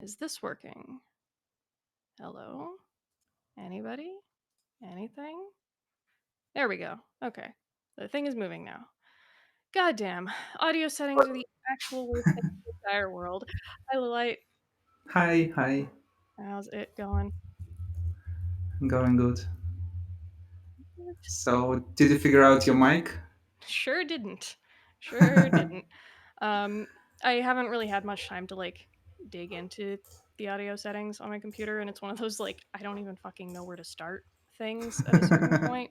Is this working? Hello? Anybody? Anything? There we go. Okay. The thing is moving now. Goddamn. Audio settings are the actual worst thing in the entire world. Hi, Lilite. Hi, hi. How's it going? Going good. Good. So, did you figure out your mic? Sure didn't. Sure didn't. Um, I haven't really had much time to dig into the audio settings on my computer, and it's one of those I don't even fucking know where to start things at a certain point.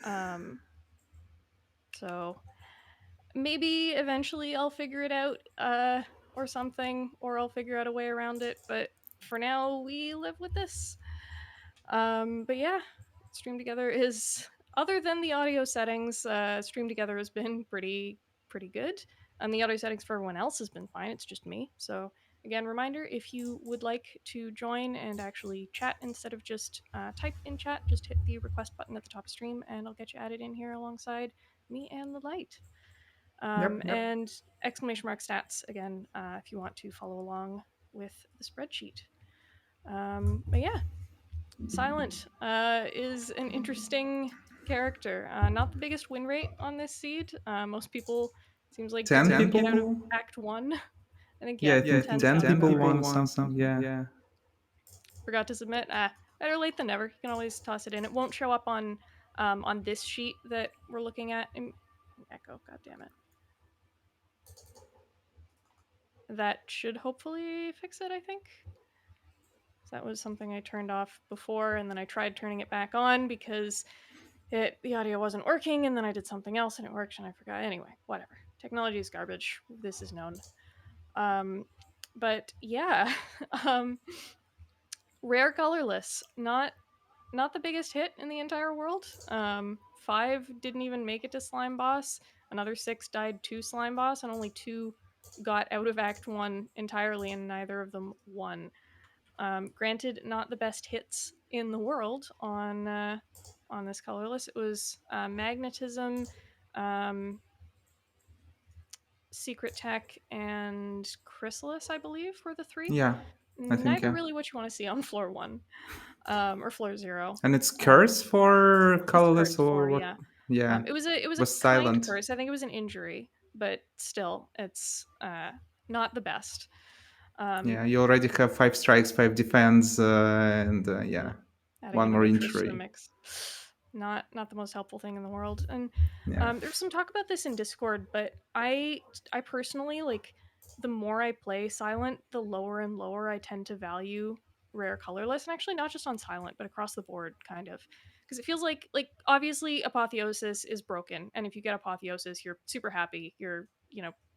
Um, so maybe eventually I'll figure it out, or something, or I'll figure out a way around it. But for now, we live with this. But yeah, Stream Together is, other than the audio settings, Stream Together has been pretty good. And the audio settings for everyone else has been fine. It's just me. So again, reminder: if you would like to join and actually chat instead of just type in chat, just hit the request button at the top of stream, and I'll get you added in here alongside me and the light. Yep. And exclamation mark stats again if you want to follow along with the spreadsheet. But yeah, Silent is an interesting character. Not the biggest win rate on this seed. Most people seems like don't 10 even get out of people? Act One. I think Yeah, yeah, I think 10 10 sounds about people right. want something. Yeah. Forgot to submit. Better late than never. You can always toss it in. It won't show up on this sheet that we're looking at. Echo. God damn it. That should hopefully fix it. I think. So that was something I turned off before, and then I tried turning it back on because the audio wasn't working, and then I did something else and it worked, and I forgot. Anyway, whatever. Technology is garbage. This is known. Um, but yeah, um, rare colorless. Not the biggest hit in the entire world. Five didn't even make it to slime boss. Another six died to slime boss, and only two got out of Act One entirely, and neither of them won. Granted, not the best hits in the world on this colorless. It was magnetism, um, secret tech, and chrysalis, I believe, were the three. Yeah, I think, Neither yeah. really what you want to see on floor one, or floor zero. And it's Um, curse for it's colorless cursed or for, what? yeah. Yeah, It was a was kind silent. curse. I think it was an injury, but still, it's not the best. Um, Yeah, you already have 5 strikes, 5 defense, and yeah, Adding one another more curse to the injury. mix. Not the most helpful thing in the world. And Yeah. there's some talk about this in Discord, but I personally the more I play Silent, the lower and lower I tend to value rare colorless, and actually not just on Silent, but across the board, kind of, because it feels obviously Apotheosis is broken, and if you get Apotheosis, you're super happy, you're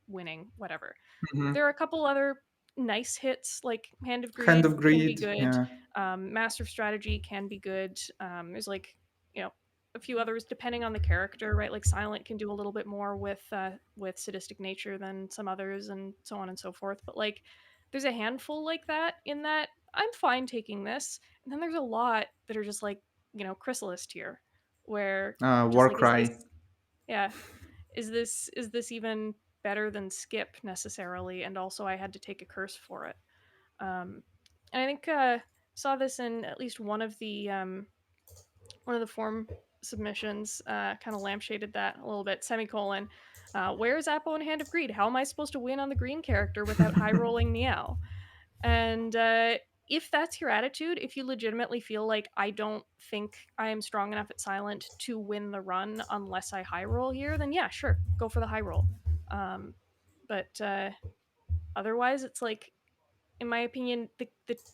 winning, whatever. Mhm. There are a couple other nice hits, like Hand of Hand Greed of can be Greed. good, Yeah. Master of Strategy can be good. There's you know a few others depending on the character, right? Like Silent can do a little bit more with sadistic nature than some others, and so on and so forth. But there's a handful like that in that I'm fine taking this, and then there's a lot that are just chrysalis tier, where just is this, Warcry. yeah, is this even better than skip necessarily? And also I had to take a curse for it. And I think saw this in at least one of the form submissions. Kind of lampshaded that a little bit. Semicolon. Where's Apple and Hand of Greed? How am I supposed to win on the green character without high rolling Meow? And if that's your attitude, if you legitimately feel like I don't think I am strong enough at Silent to win the run unless I high roll here, then yeah, sure, go for the high roll. But otherwise, it's in my opinion,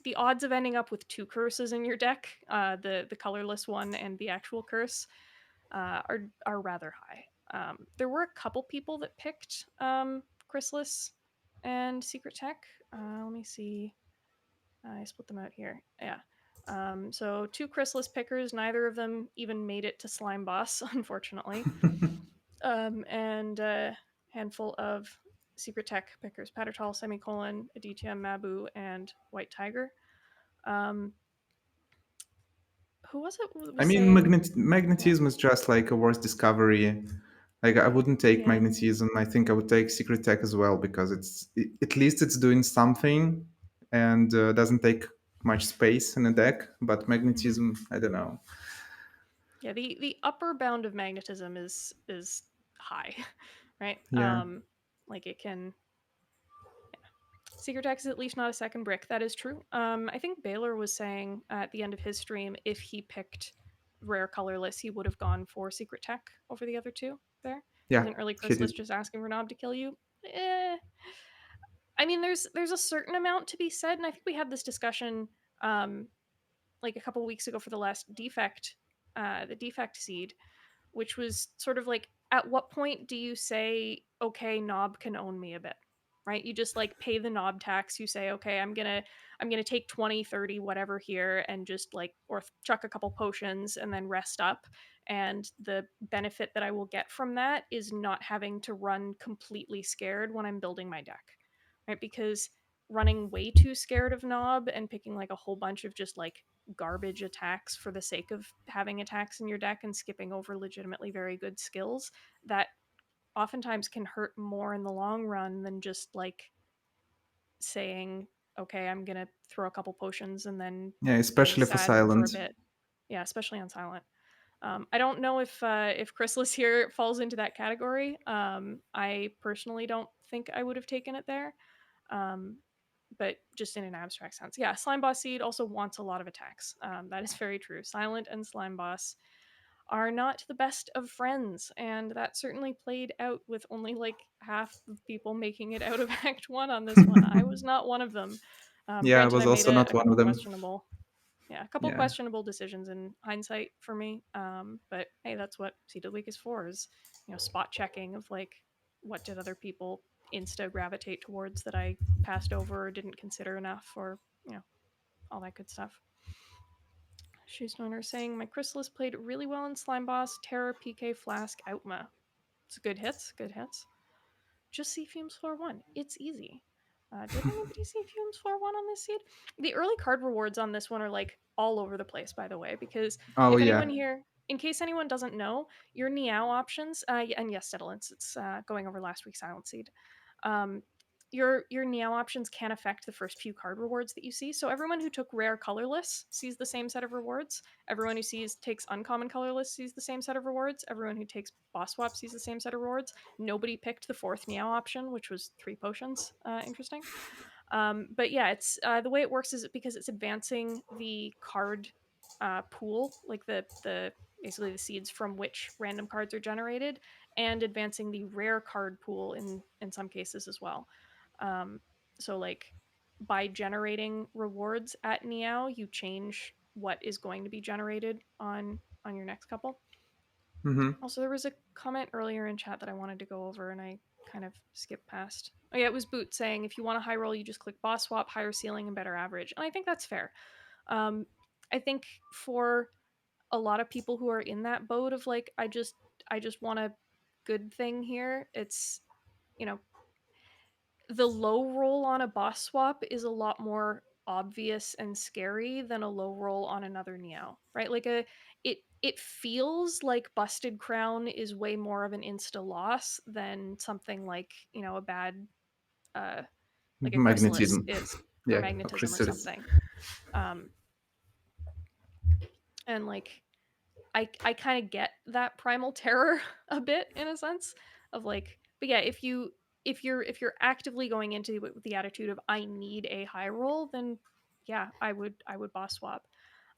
the odds of ending up with two curses in your deck, the colorless one and the actual curse, are rather high. There were a couple people that picked Chrysalis and Secret Tech. Let me see. I split them out here. Yeah. So two Chrysalis pickers, neither of them even made it to Slime Boss, unfortunately. And a handful of Secret Tech pickers: Patertal, Semicolon, Aditya, Mabu, and White Tiger. Um, who was it I was mean, saying? Yeah. magnetism is just like a worse discovery. Like, I wouldn't take Yeah. magnetism. I think I would take secret tech as well because at least it's doing something, and doesn't take much space in a deck. But Mhm. magnetism, I don't know. Yeah, the upper bound of magnetism is high, right? Yeah, Like it can Secret Deck is at least not a second brick. That is true. I think Baylor was saying at the end of his stream if he picked rare colorless, he would have gone for Secret Tech over the other two. There yeah, isn't really he Chrysalis did. just asking for Knob to kill you. Eh, I mean, there's a certain amount to be said, and I think we had this discussion um, like a couple weeks ago for the last defect, the defect seed, which was sort of like at what point do you say okay knob can own me a bit, right? You just like pay the knob tax, you say okay I'm gonna take 20, 30, whatever here and just like or chuck a couple potions and then rest up, and the benefit that I will get from that is not having to run completely scared when I'm building my deck, right? Because running way too scared of knob and picking like a whole bunch of just like garbage attacks for the sake of having attacks in your deck and skipping over legitimately very good skills that oftentimes can hurt more in the long run than just like saying okay I'm gonna throw a couple potions and then Yeah, being especially for sad for a silent. bit. Yeah, especially on silent. I don't know if Chrysalis here falls into that category. I personally don't think I would have taken it there. um, but just in an abstract sense. Yeah, Slime Boss Seed also wants a lot of attacks. That is very true. Silent and Slime Boss are not the best of friends, and that certainly played out with only like half of people making it out of Act One on this one. I was not one of them. Yeah, I Granted, was I made also a not one couple of them. questionable, yeah, a couple Yeah. questionable decisions in hindsight for me. But hey, that's what Seed of the Week is for, is spot checking of like what did other people insta gravitate towards that I passed over or didn't consider enough, or all that good stuff. Shoes Donor saying my Chrysalis played really well in Slime Boss, Terror, PK, Flask, Outma. It's good hits, good hits. Just see Fumes floor 1. It's easy. Did anybody see Fumes floor 1 on this seed? The early card rewards on this one are like all over the place, by the way, because Oh if anyone yeah. here, in case anyone doesn't know, your Niao options, and yes, Sedulence, it's going over last week's Silent Seed. Um, your Niao options can affect the first few card rewards that you see. So everyone who took rare colorless sees the same set of rewards. Everyone who takes uncommon colorless sees the same set of rewards. Everyone who takes boss swap sees the same set of rewards. Nobody picked the fourth Niao option, which was 3 potions. Interesting. But yeah, it's the way it works is because it's advancing the card pool, like the basically the seeds from which random cards are generated, and advancing the rare card pool in some cases as well. Um, so like by generating rewards at Niao, you change what is going to be generated on your next couple. Mm-hmm. Also, there was a comment earlier in chat that I wanted to go over, and I kind of skipped past. Oh yeah, it was Boot saying if you want a high roll, you just click boss swap, higher ceiling, and better average. And I think that's fair. Um, I think for a lot of people who are in that boat of like, I just want a good thing here. It's you know the low roll on a boss swap is a lot more obvious and scary than a low roll on another Neo, right? Like it feels like Busted Crown is way more of an insta loss than something like, a bad uh like a Chrysalis Magnetism. is, or Yeah, or Magnetism or crystals. something. Um and like I kind of get that primal terror a bit in a sense of like, but yeah, if you're actively going into it with the attitude of I need a high roll, then yeah, I would boss swap.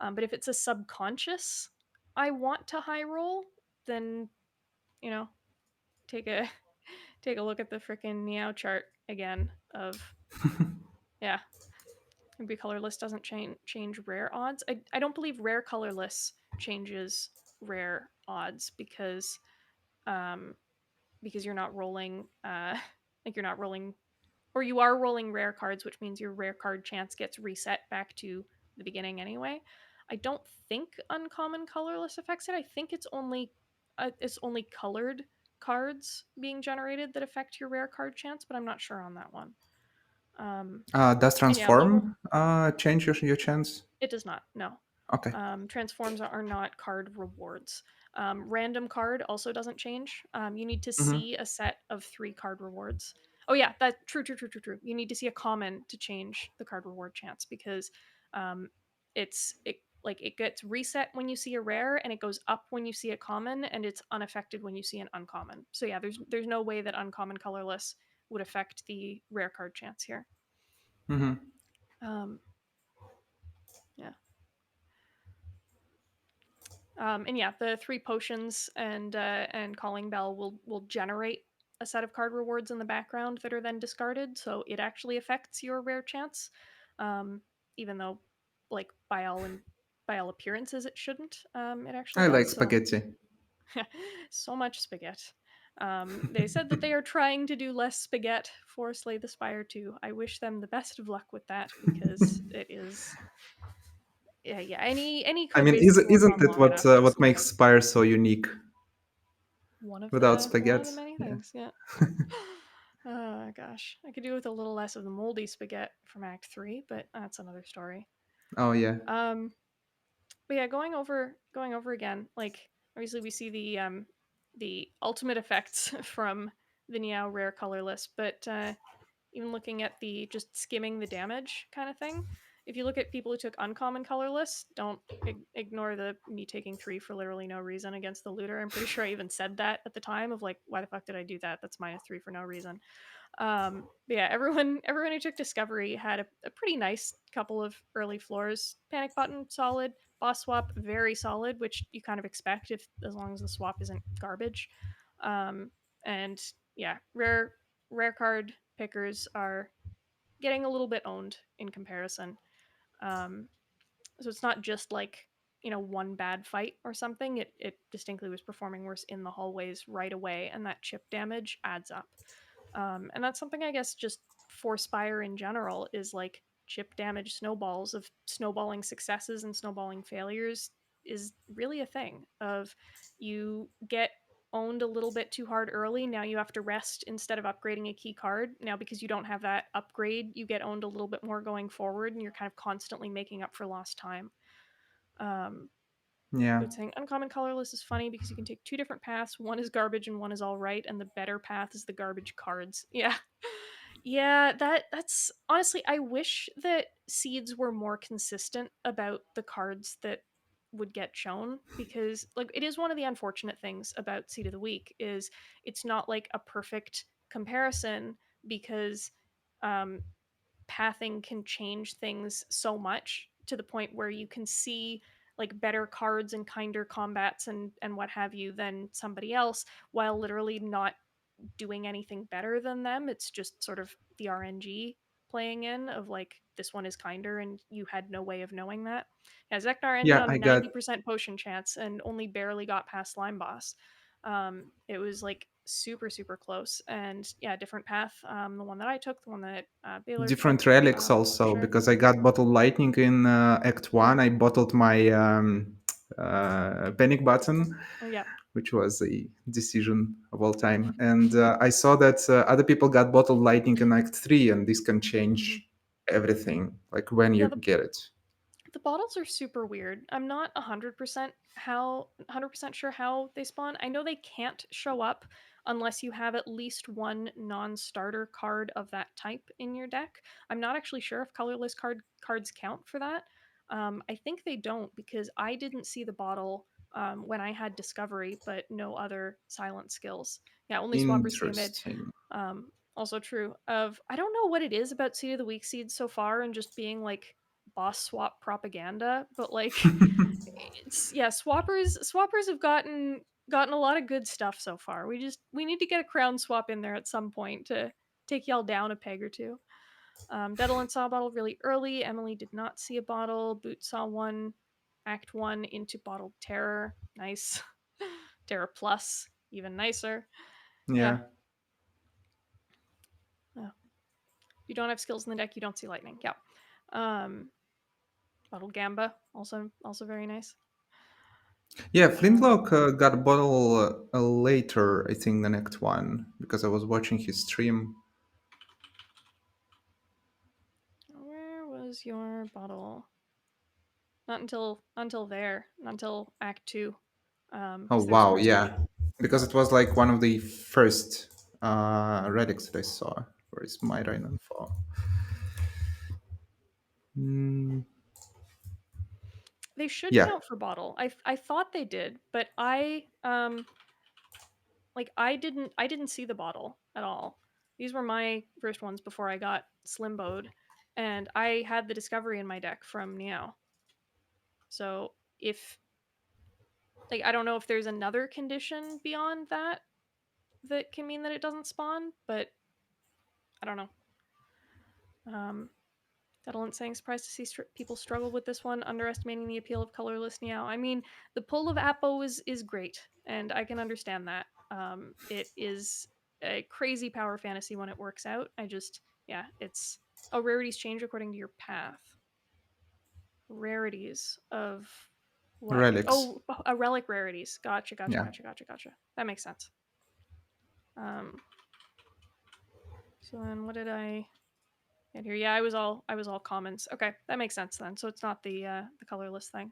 But if it's a subconscious I want to high roll, then you know take a take a look at the freaking meow chart again of yeah, maybe colorless doesn't change rare odds. I don't believe rare colorless changes rare odds um because you're not rolling like you're not rolling, or you are rolling rare cards, which means your rare card chance gets reset back to the beginning anyway. I don't think uncommon colorless affects it. I think it's only colored cards being generated that affect your rare card chance, but I'm not sure on that one. um Does and yeah, low transform change your chance? It does not. No. Okay. Transforms are not card rewards. Random card also doesn't change. You need to Mm-hmm. see a set of 3 card rewards. Oh yeah, that true, true, true, true, true. You need to see a common to change the card reward chance because um, it gets reset when you see a rare and it goes up when you see a common and it's unaffected when you see an uncommon. So yeah, there's no way that uncommon colorless would affect the rare card chance here. Hmm. Um, yeah. And yeah, the three potions and calling bell will generate a set of card rewards in the background that are then discarded. So it actually affects your rare chance, um, even though, like by all appearances, it shouldn't. It actually I like does. So spaghetti. so much spaghetti. They said that they are trying to do less spaghetti for Slay the Spire 2. I wish them the best of luck with that because it is yeah. Any I code mean, base that you work isn't on it long enough, what just makes Spire so unique? Without one of spaghetti. the many Yeah. things. Yeah. Oh gosh, I could do with a little less of the moldy spaghetti from Act Three, but that's another story. Oh yeah. Um, but yeah, going over again, like obviously we see the ultimate effects from the Niao rare colorless, but even looking at the just skimming the damage kind of thing. If you look at people who took uncommon colorless, don't ignore the me taking three for literally no reason against the looter. I'm pretty sure I even said that at the time of like, why the fuck did I do that? That's minus three for no reason. But yeah, everyone who took Discovery had a pretty nice couple of early floors. Panic button solid, boss swap very solid, which you kind of expect if as long as the swap isn't garbage. Um, and yeah, rare card pickers are getting a little bit owned in comparison. Um, so it's not just like one bad fight or something. It distinctly was performing worse in the hallways right away, and that chip damage adds up. And that's something I guess just for Spire in general is like chip damage snowballs of snowballing successes and snowballing failures is really a thing of you get owned a little bit too hard early. Now you have to rest instead of upgrading a key card. Now because you don't have that upgrade, you get owned a little bit more going forward and you're kind of constantly making up for lost time. Um, Yeah. but saying uncommon colorless is funny because you can take two different paths. One is garbage and one is all right, and the better path is the garbage cards. Yeah. Yeah, that's honestly I wish that seeds were more consistent about the cards that would get shown because like it is one of the unfortunate things about Seed of the Week is it's not like a perfect comparison because um pathing can change things so much to the point where you can see like better cards and kinder combats and what have you than somebody else while literally not doing anything better than them. It's just sort of the RNG playing in of like this one is kinder and you had no way of knowing that. Yeah, Zeknar ended Yeah, on I got 90% potion chance and only barely got past Slime Boss. It was like super, super close. And yeah, different path. The one that I took, the one that Baylor took, different relics for also sure. because I got bottled lightning in Act Mm-hmm. One. I bottled my panic button, Oh, yeah. which was a decision of all time. And I saw that other people got bottled lightning in Act Three, and this can Mm-hmm. change everything, like when you Yeah, get it. the bottles are super weird. I'm not 100% sure how they spawn. I know they can't show up unless you have at least one non-starter card of that type in your deck. I'm not actually sure if colorless cards count for that. I think they don't because I didn't see the bottle when I had Discovery, but no other silent skills. Yeah, only swappers see a mid. Interesting. Also true. Of I don't know what it is about Seed of the Week seeds so far and just being like boss swap propaganda, but like it's yeah, swappers have gotten a lot of good stuff so far. We need to get a crown swap in there at some point to take y'all down a peg or two. Dedalin saw a bottle really early. Emily did not see a bottle. Boot saw one. Act one into bottled terror. Nice. Terror plus, even nicer. Yeah. Yeah. Oh. If you don't have skills in the deck, you don't see lightning. Yeah. Um, bottled gamba, also very nice. Yeah, Um, Flintlock got a bottle later, I think, the next one, because I was watching his stream. where was your bottle? Not until there, not until Act Two, Oh because there's wow, supposed to yeah, be. because it was like one of the first relics that I saw. Or is my rain and fall? Mm, They should yeah, count for bottle. I thought they did, but I didn't see the bottle at all. These were my first ones before I got Slimboed, and I had the Discovery in my deck from Niao. So if like I don't know if there's another condition beyond that that can mean that it doesn't spawn, but I don't know. Um, Deadlint saying surprised to see people struggle with this one, underestimating the appeal of colorless Niao. I mean, the pull of Appo is great, and I can understand that. It is a crazy power fantasy when it works out. Yeah, it's rarities change according to your path. Rarities of what? relics. A relic rarities. Gotcha, gotcha, Yeah. gotcha, gotcha, gotcha. That makes sense. Um, so then what did I get here? Yeah, I was all commons. Okay, that makes sense then. So it's not the colorless thing.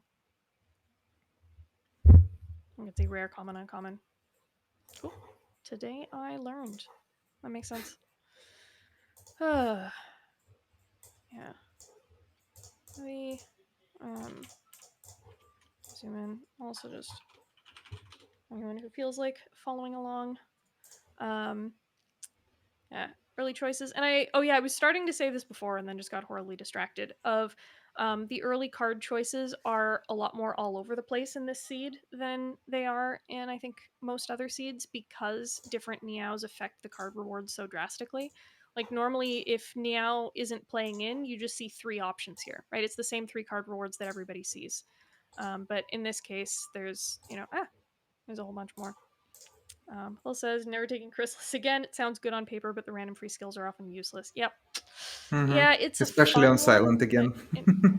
It's a rare common uncommon. Cool. Today I learned. That makes sense. Yeah. We um zoom in. Also just anyone who feels like following along. Um yeah, early choices. And I was starting to say this before and then just got horribly distracted. Of the early card choices are a lot more all over the place in this seed than they are in I think most other seeds because different Niaos affect the card rewards so drastically. Like normally, if Niao isn't playing in, you just see three options here, right? It's the same three card rewards that everybody sees. But in this case, there's a whole bunch more. Phil says, never taking Chrysalis again. It sounds good on paper, but the random free skills are often useless. Yep. Hmm. Yeah, it's a Especially on fun silent one, but again.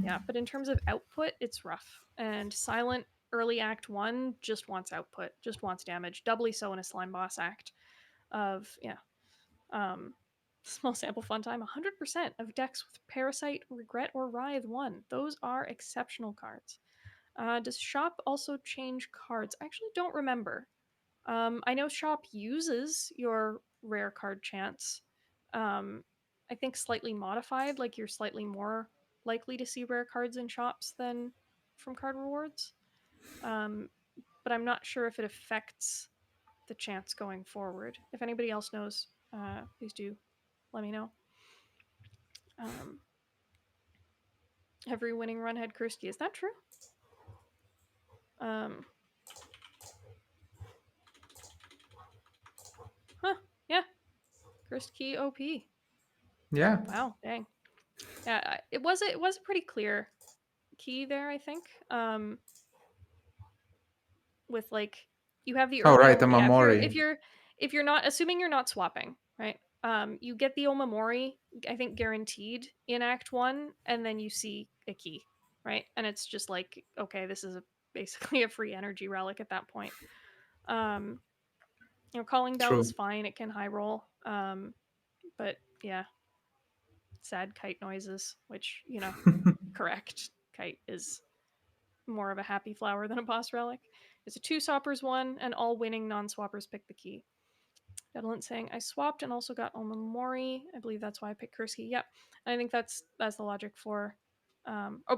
yeah, but in terms of output, it's rough. And Silent early act one just wants output, just wants damage. Doubly so in a slime boss act of yeah. Um Small sample fun time, 100% of decks with Parasite, Regret, or Writhe won. Those are exceptional cards. Does Shop also change cards? I actually don't remember. I know Shop uses your rare card chance. Um, I think slightly modified, like you're slightly more likely to see rare cards in shops than from card rewards. Um, but I'm not sure if it affects the chance going forward. If anybody else knows, please do let me know. Um, every winning run had Kursky. Is that true? Um, huh? Yeah, Kursky OP. Yeah. Wow, dang. Yeah, it was a pretty clear key there, I think. With like you have the Oh, early right, a yeah, Mamori. if you're not assuming you're not swapping, right? You get the Omamori, I think guaranteed in Act 1 and then you see a key, right? And it's just like okay, this is basically a free energy relic at that point. Um Calling Bell is True. fine, it can high roll. But yeah, sad kite noises, which, correct. Kite is more of a happy flower than a boss relic. It's a two swappers one, and all winning non swappers pick the key. Benevolent saying I swapped and also got Omamori. I believe that's why I picked Kursky. Yep, and I think that's the logic for.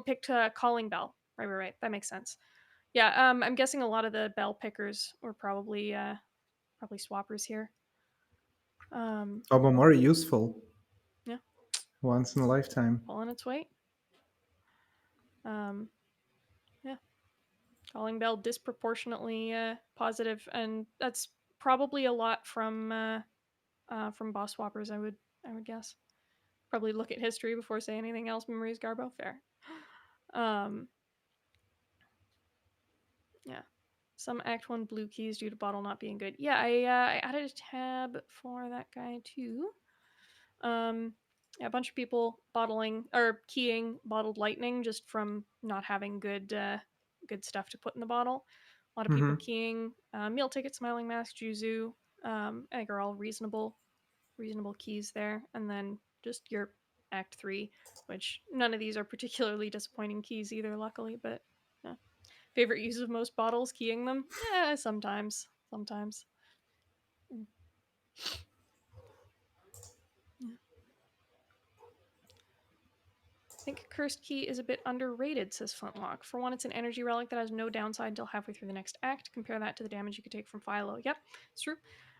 Picked Calling Bell. Right. That makes sense. Yeah. I'm guessing a lot of the bell pickers were probably swappers here. Um. Oh, Mamori useful. Yeah. Once in a lifetime. Pulling its weight. Um. Yeah. Calling Bell disproportionately positive, and that's probably a lot from boss swappers. I would guess. Probably look at history before saying anything else. Memories Garbo, fair. Um, yeah. Some Act One blue keys due to bottle not being good. Yeah, I added a tab for that guy too. Um, yeah, a bunch of people bottling or keying bottled lightning just from not having good stuff to put in the bottle. A lot of people Hmm. keying meal ticket, smiling mask, Juzu. I think are all reasonable keys there, and then just your Act Three, which none of these are particularly disappointing keys either, luckily. But yeah. Favorite use of most bottles, keying them? Yeah, sometimes. think Cursed Key is a bit underrated, says Flintlock. For one, it's an energy relic that has no downside until halfway through the next act. Compare that to the damage you could take from Philo. Yep, it's true.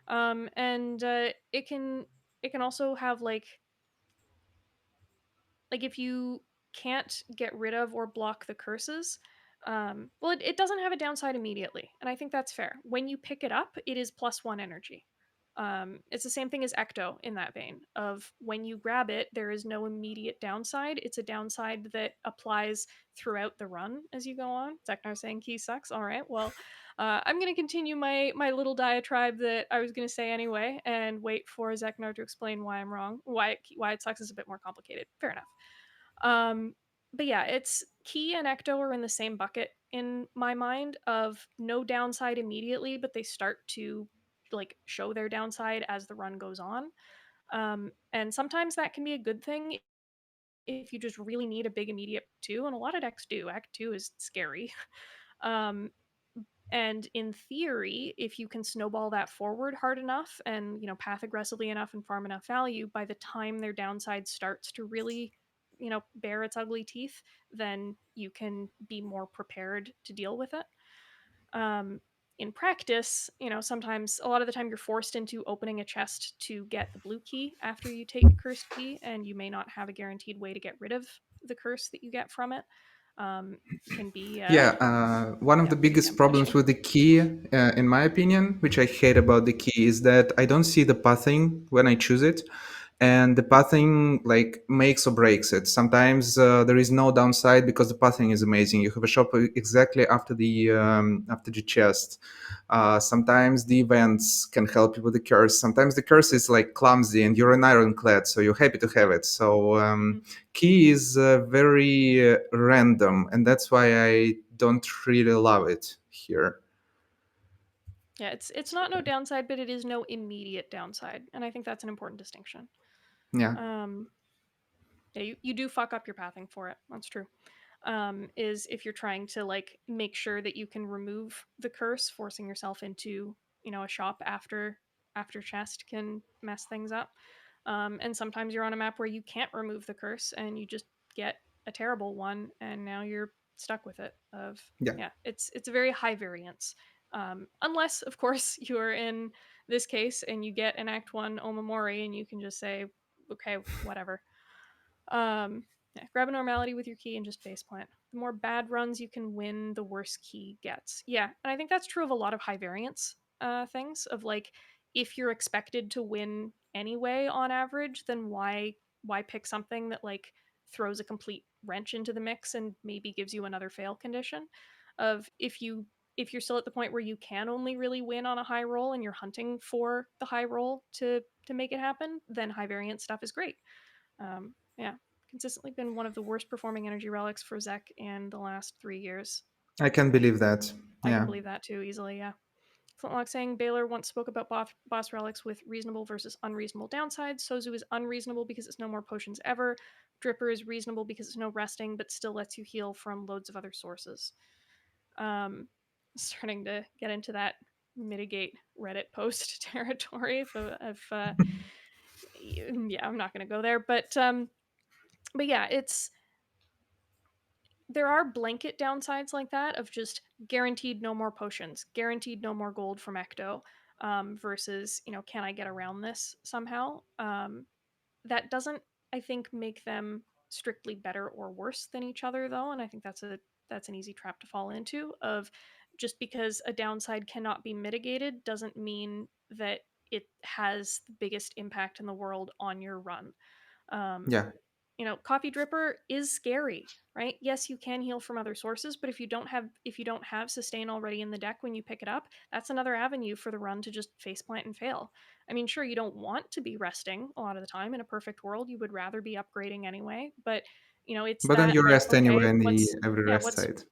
And it can also have like if you can't get rid of or block the curses, well, it doesn't have a downside immediately, and I think that's fair. When you pick it up, it is +1 energy. It's the same thing as Ecto in that vein of when you grab it, there is no immediate downside. It's a downside that applies throughout the run as you go on. Zeknar saying key sucks. All right, well, I'm going to continue my little diatribe that I was going to say anyway, and wait for Zeknar to explain why I'm wrong. Why it sucks is a bit more complicated. Fair enough. Um, but yeah, it's Key and Ecto are in the same bucket in my mind of no downside immediately, but they start to like show their downside as the run goes on. And sometimes that can be a good thing if you just really need a big immediate two, and a lot of decks do. Act two is scary. Um, and in theory, if you can snowball that forward hard enough and, path aggressively enough and farm enough value, by the time their downside starts to really, bare its ugly teeth, then you can be more prepared to deal with it. Um, in practice, sometimes a lot of the time you're forced into opening a chest to get the blue key after you take cursed key, and you may not have a guaranteed way to get rid of the curse that you get from it. Can be, Yeah, one of yeah, the pretty biggest damn problems pushy. with the key, in my opinion, which I hate about the key, is that I don't see the pathing when I choose it, and the pathing like makes or breaks it. Sometimes there is no downside because the pathing is amazing. You have a shop exactly after the chest. Sometimes the events can help you with the curse. Sometimes the curse is like clumsy, and you're an ironclad, so you're happy to have it. So Mhm. key is very random, and that's why I don't really love it here. Yeah, it's not no downside, but it is no immediate downside, and I think that's an important distinction. Yeah, Um, yeah, you do fuck up your pathing for it. That's true. Is if you're trying to like make sure that you can remove the curse, forcing yourself into a shop after chest can mess things up. And sometimes you're on a map where you can't remove the curse, and you just get a terrible one, and now you're stuck with it. Of yeah. Yeah, it's a very high variance. Unless, of course, you're in this case and you get an Act One Omamori, and you can just say, okay, whatever. Yeah, grab a normality with your key and just face plant. The more bad runs you can win, the worse key gets. Yeah, and I think that's true of a lot of high variance things. Of like, if you're expected to win anyway on average, then why pick something that like throws a complete wrench into the mix and maybe gives you another fail condition? Of if you're still at the point where you can only really win on a high roll and you're hunting for the high roll to make it happen, then high variance stuff is great. Yeah, consistently been one of the worst performing energy relics for Zek in the last 3 years. I can believe that. I can Yeah. believe that too easily, yeah. Flintlock saying Baylor once spoke about boss relics with reasonable versus unreasonable downsides. Sozu is unreasonable because it's no more potions ever. Dripper is reasonable because it's no resting, but still lets you heal from loads of other sources. Um, Starting to get into that mitigate Reddit post territory. If yeah, I'm not going to go there, but yeah, there are blanket downsides like that of just guaranteed no more potions, guaranteed no more gold from Ecto, versus can I get around this somehow? That doesn't, I think, make them strictly better or worse than each other though, and I think that's an easy trap to fall into. Of just because a downside cannot be mitigated doesn't mean that it has the biggest impact in the world on your run. Um, Yeah. Coffee dripper is scary, right? Yes, you can heal from other sources, but if you don't have sustain already in the deck when you pick it up, that's another avenue for the run to just faceplant and fail. I mean, sure, you don't want to be resting a lot of the time. In a perfect world, you would rather be upgrading anyway, but it's But then that you like, rest okay, anyway in the what's every yeah, rest what's side.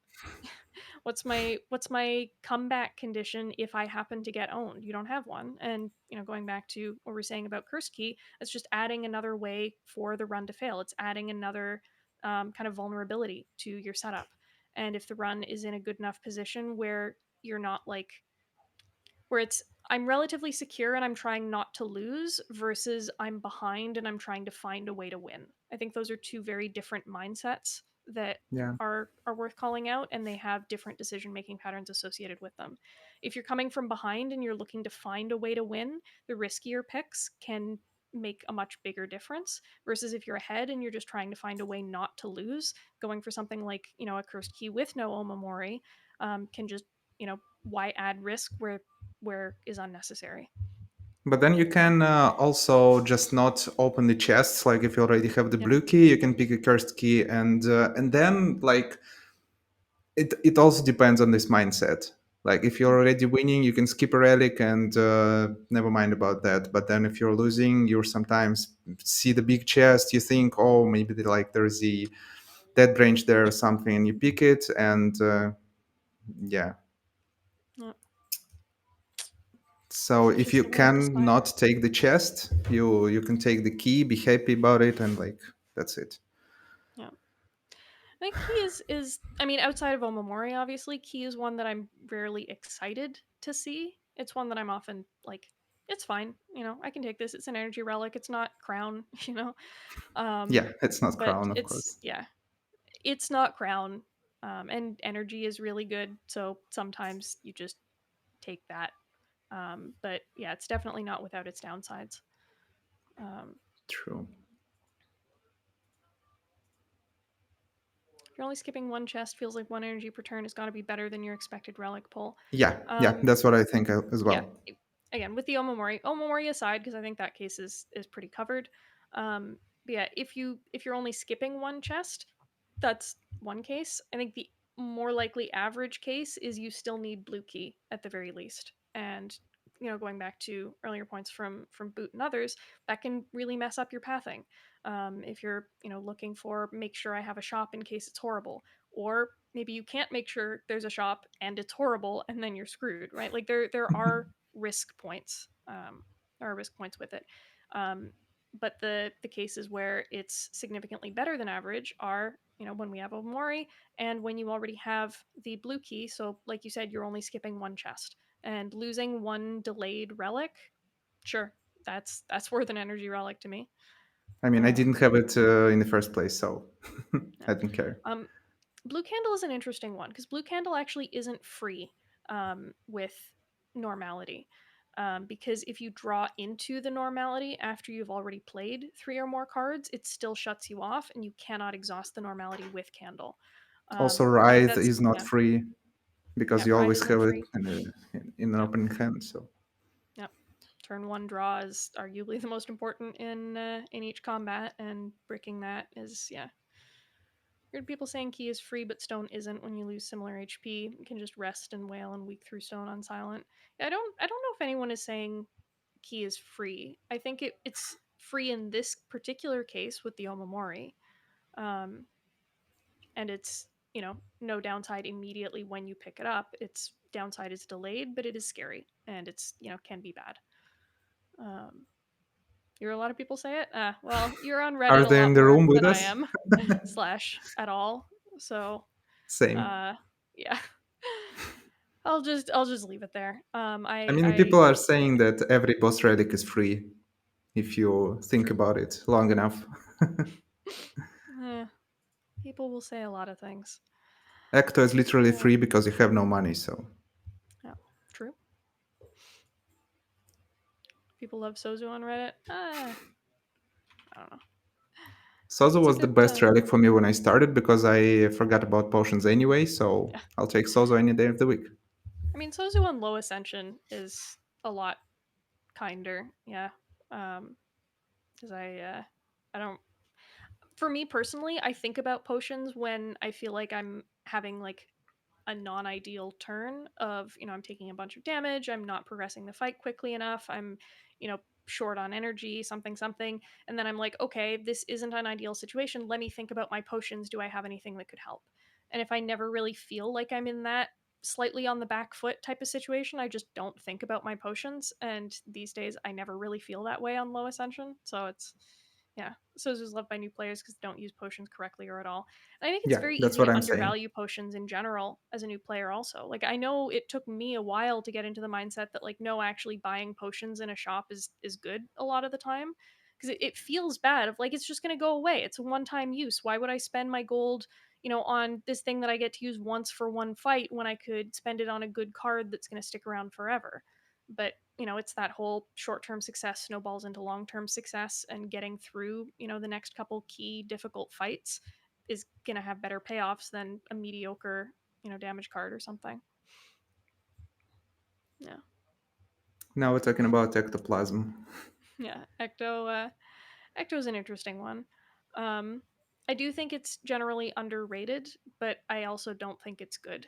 what's my comeback condition if I happen to get owned? You don't have one. And going back to what we're saying about curse key, it's just adding another way for the run to fail. It's adding another kind of vulnerability to your setup. And if the run is in a good enough position where you're not like where it's I'm relatively secure and I'm trying not to lose versus I'm behind and I'm trying to find a way to win. I think those are two very different mindsets that Yeah. are worth calling out, and they have different decision making patterns associated with them. If you're coming from behind and you're looking to find a way to win, the riskier picks can make a much bigger difference versus if you're ahead and you're just trying to find a way not to lose, going for something like, a cursed key with no omamori can just, why add risk where is unnecessary. But then you can also just not open the chests. Like if you already have the Yep. blue key, you can pick a cursed key, and then like it also depends on this mindset. Like if you're Mhm. already winning, you can skip a relic and never mind about that. But then if you're losing, you sometimes see the big chest. You think, oh, maybe like there's the dead branch there or something, and you pick it, and yeah. Yep. So It's if just you the way of the can spider. not take the chest, you can take the key, be happy about it, and like that's it. Yeah. I think Key is I mean, outside of Omamori, obviously, Key is one that I'm rarely excited to see. It's one that I'm often like, it's fine, I can take this. It's an energy relic. It's not crown, Um, Yeah, it's not but crown, of it's course. yeah, it's not crown. And energy is really good, so sometimes you just take that. But yeah, it's definitely not without its downsides. Um, True. if you're only skipping one chest, feels like one energy per turn has got to be better than your expected relic pull. Yeah, yeah, Um, that's what I think as yeah, well. again with the Omamori aside, because I think that case is pretty covered. But yeah, if you're only skipping one chest, that's one case. I think the more likely average case is you still need blue key at the very least. And going back to earlier points from Boot and others, that can really mess up your pathing. If you're looking for make sure I have a shop in case it's horrible, or maybe you can't make sure there's a shop and it's horrible, and then you're screwed, right? Like there are risk points. There are risk points with it. Um, but the cases where it's significantly better than average are when we have a Mori and when you already have the blue key. So like you said, you're only skipping one chest and losing one delayed relic. Sure, that's worth an energy relic to me. I mean, I didn't Um, have it in the first place, so yeah. I don't care. Um, Blue Candle is an interesting one because Blue Candle actually isn't free with normality. Because if you draw into the normality after you've already played three or more cards, it still shuts you off and you cannot exhaust the normality with Candle. Also, I think Writhe that's, is not yeah, free because yeah, you Ride always isn't have it free. in an Yep, opening hand. So yep. Turn one draw is arguably the most important in each combat, and bricking that is, yeah. Heard people saying key is free, but stone isn't when you lose similar HP. You can just rest and wail and weak through stone on silent. Yeah, I don't know if anyone is saying key is free. I think it's free in this particular case with the Omamori. Um, and it's, no downside immediately when you pick it up. Its downside is delayed, but it is scary and it's, can be bad. Um, you hear a lot of people say it? Well, you're on Reddit are a they in lot the more room with than I us? am, slash at all. So Same. uh yeah. I'll just leave it there. I I mean, I people are saying that every boss relic is free if you think True. about it long enough. Eh, people will say a lot of things. Ecto is literally Uh, free because you have no money. So yeah, true. People love Sozu on Reddit. I don't know. Sozo It's a was the good best relic for me when I started because I forgot about potions anyway. So yeah. I'll take Sozo any day of the week. I mean, Sozu on low ascension is a lot kinder. Yeah. Because I don't. For me personally, I think about potions when I feel like I'm having like a non-ideal turn of, I'm taking a bunch of damage, I'm not progressing the fight quickly enough, I'm, short on energy, something, and then I'm like, okay, this isn't an ideal situation, let me think about my potions, do I have anything that could help? And if I never really feel like I'm in that slightly on the back foot type of situation, I just don't think about my potions, and these days I never really feel that way on low ascension. So it's, yeah, Sozu's loved by new players because they don't use potions correctly or at all. And I think it's Yeah, very that's easy what to I'm saying. undervalue potions in general as a new player also. Like I know it took me a while to get into the mindset that like no, actually buying potions in a shop is good a lot of the time. because it feels bad of like it's just going to go away. It's a one-time use. Why would I spend my gold, on this thing that I get to use once for one fight when I could spend it on a good card that's going to stick around forever? But it's that whole short-term success snowballs into long-term success, and getting through the next couple key difficult fights is going to have better payoffs than a mediocre damage card or something. Yeah. Now we're talking about ectoplasm. Yeah, Ecto's an interesting one. um I do think it's generally underrated, but I also don't think it's good.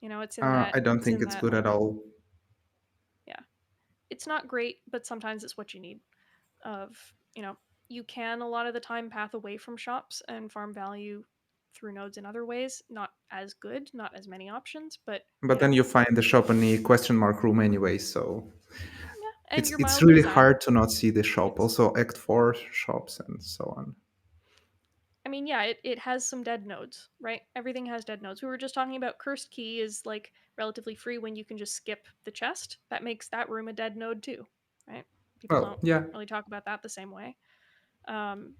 it's in that I don't it's think in it's that good at like, all. yeah, it's not great, but sometimes it's what you need. Of you can a lot of the time path away from shops and farm value through nodes in other ways. Not as good, not as many options, but But then you find the shop in the question mark room anyway, so yeah, and it's you're it's mildly really designed. hard to not see the shop. It's Also, Act 4 shops and so on. I mean, yeah, it has some dead nodes, right? Everything has dead nodes. We were just talking about cursed key is like relatively free when you can just skip the chest. That makes that room a dead node too, right? People Well, don't yeah, really talk about that the same way. Um,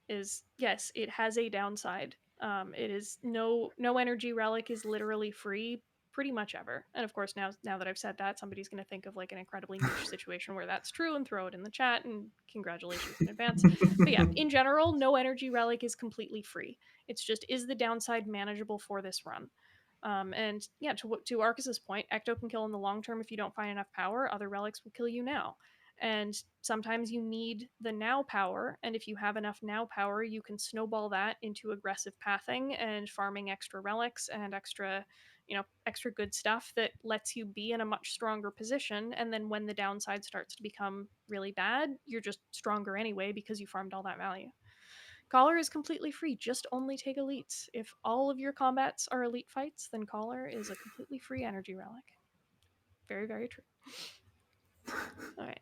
is yes, it has a downside. It is no energy relic is literally free pretty much ever. And of course, now that I've said that, somebody's going to think of like an incredibly niche situation where that's true and throw it in the chat. And congratulations in advance. But yeah, in general, no energy relic is completely free. It's just, is the downside manageable for this run? And yeah, to Arcus's point, Ecto can kill in the long term if you don't find enough power. Other relics will kill you now. And sometimes you need the now power, and if you have enough now power, you can snowball that into aggressive pathing and farming extra relics and extra good stuff that lets you be in a much stronger position. And then when the downside starts to become really bad, you're just stronger anyway because you farmed all that value. Collar is completely free. Just only take elites. If all of your combats are elite fights, then Collar is a completely free energy relic. Very, very true. All right.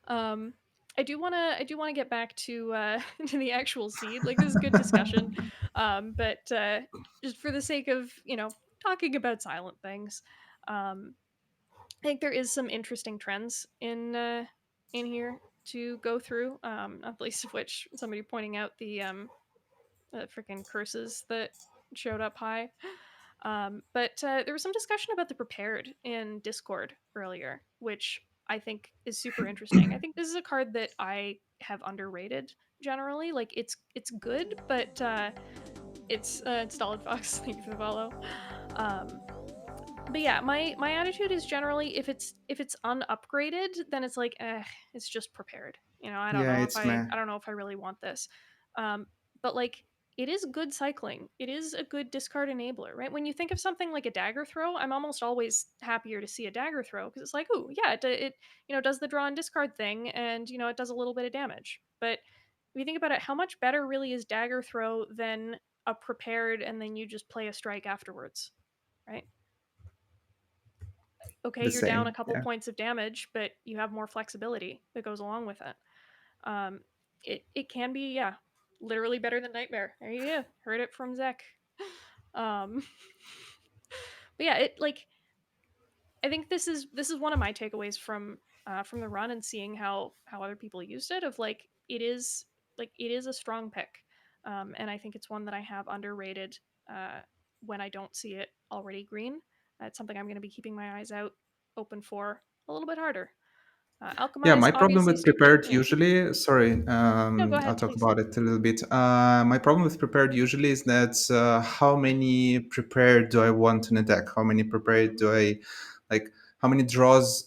Um, I do wanna get back to to the actual seed. Like, this is good discussion. But just for the sake of talking about silent things, um, I think there is some interesting trends in here to go through. Not the least of which somebody pointing out the freaking curses that showed up high. But there was some discussion about the prepared in Discord earlier, which I think is super interesting. I think this is a card that I have underrated generally. Like, it's good, but it's Stolid Fox. Thank you for the follow. Um, but yeah, my attitude is generally, if it's unupgraded, then it's like, it's just prepared. I don't yeah, know if it's I meh. I don't know if I really want this. But like, it is good cycling. It is a good discard enabler, right? When you think of something like a dagger throw, I'm almost always happier to see a dagger throw because it's like, oh yeah, it does the draw and discard thing, and it does a little bit of damage. But if you think about it, how much better really is dagger throw than a prepared and then you just play a strike afterwards, right? Okay, The you're down a same. couple Yeah. points of damage, but you have more flexibility that goes along with it. Um, it can be, yeah, literally better than Nightmare. There you go. Heard it from Zek. Um, but yeah, it like, I think this is one of my takeaways from the run, and seeing how other people used it. Of like, it is a strong pick, and I think it's one that I have underrated uh, when I don't see it already green. It's something I'm going to be keeping my eyes out open for a little bit harder. Yeah, Alchemize my problem obviously with super, prepared yeah. usually, sorry, No, go I'll ahead, talk please. about it a little bit. My problem with prepared usually is that how many prepared do I want in a deck? How many prepared do I like? How many draws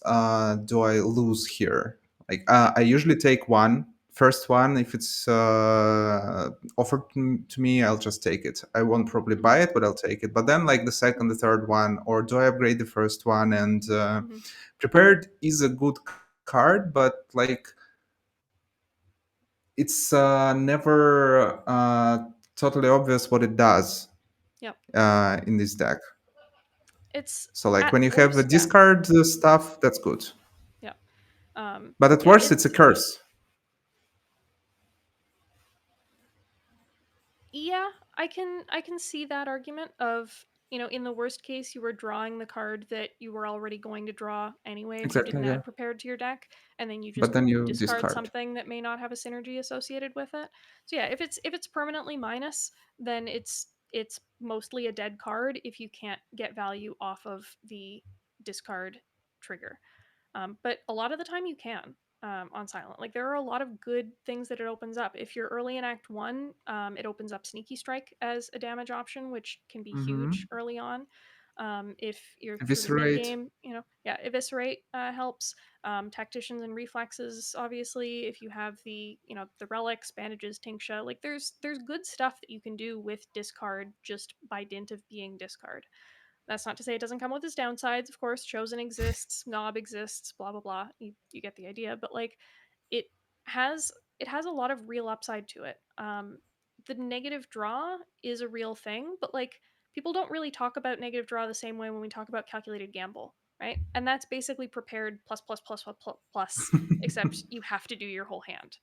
do I lose here? Like, I usually take one. First one, if it's offered to me, I'll just take it. I won't probably Hmm. buy it, but I'll take it. But then, like the second, the third one, or do I upgrade the first one? And Hmm. prepared is a good card, but like it's never totally obvious what it does Yep. in this deck. It's So like at when you have a worst, yeah. discard stuff, that's good. Yep. But at Yeah, worst, it's a it's curse. yeah, I can see that argument of in the worst case, you were drawing the card that you were already going to draw anyway if you didn't Exactly, yeah. add prepared to your deck, and then you But just then you discard discard. something that may not have a synergy associated with it. So yeah, if it's permanently minus, then it's mostly a dead card if you can't get value off of the discard trigger. But a lot of the time you can on silent. Like there are a lot of good things that it opens up. If you're early in Act One, it opens up Sneaky Strike as a damage option, which can be huge Hmm. early on. If you're through the mid Eviscerate. game, yeah, Eviscerate helps. Tacticians and Reflexes, obviously. If you have the relics, bandages, Tinctia, like there's good stuff that you can do with discard just by dint of being discard. That's not to say it doesn't come with its downsides. Of course, Chosen exists, Knob exists, blah blah blah. You get the idea. But like, it has it has a lot of real upside to it. The negative draw is a real thing, but like people don't really talk about negative draw the same way when we talk about calculated gamble, right? And that's basically prepared plus plus plus plus plus plus, except you have to do your whole hand,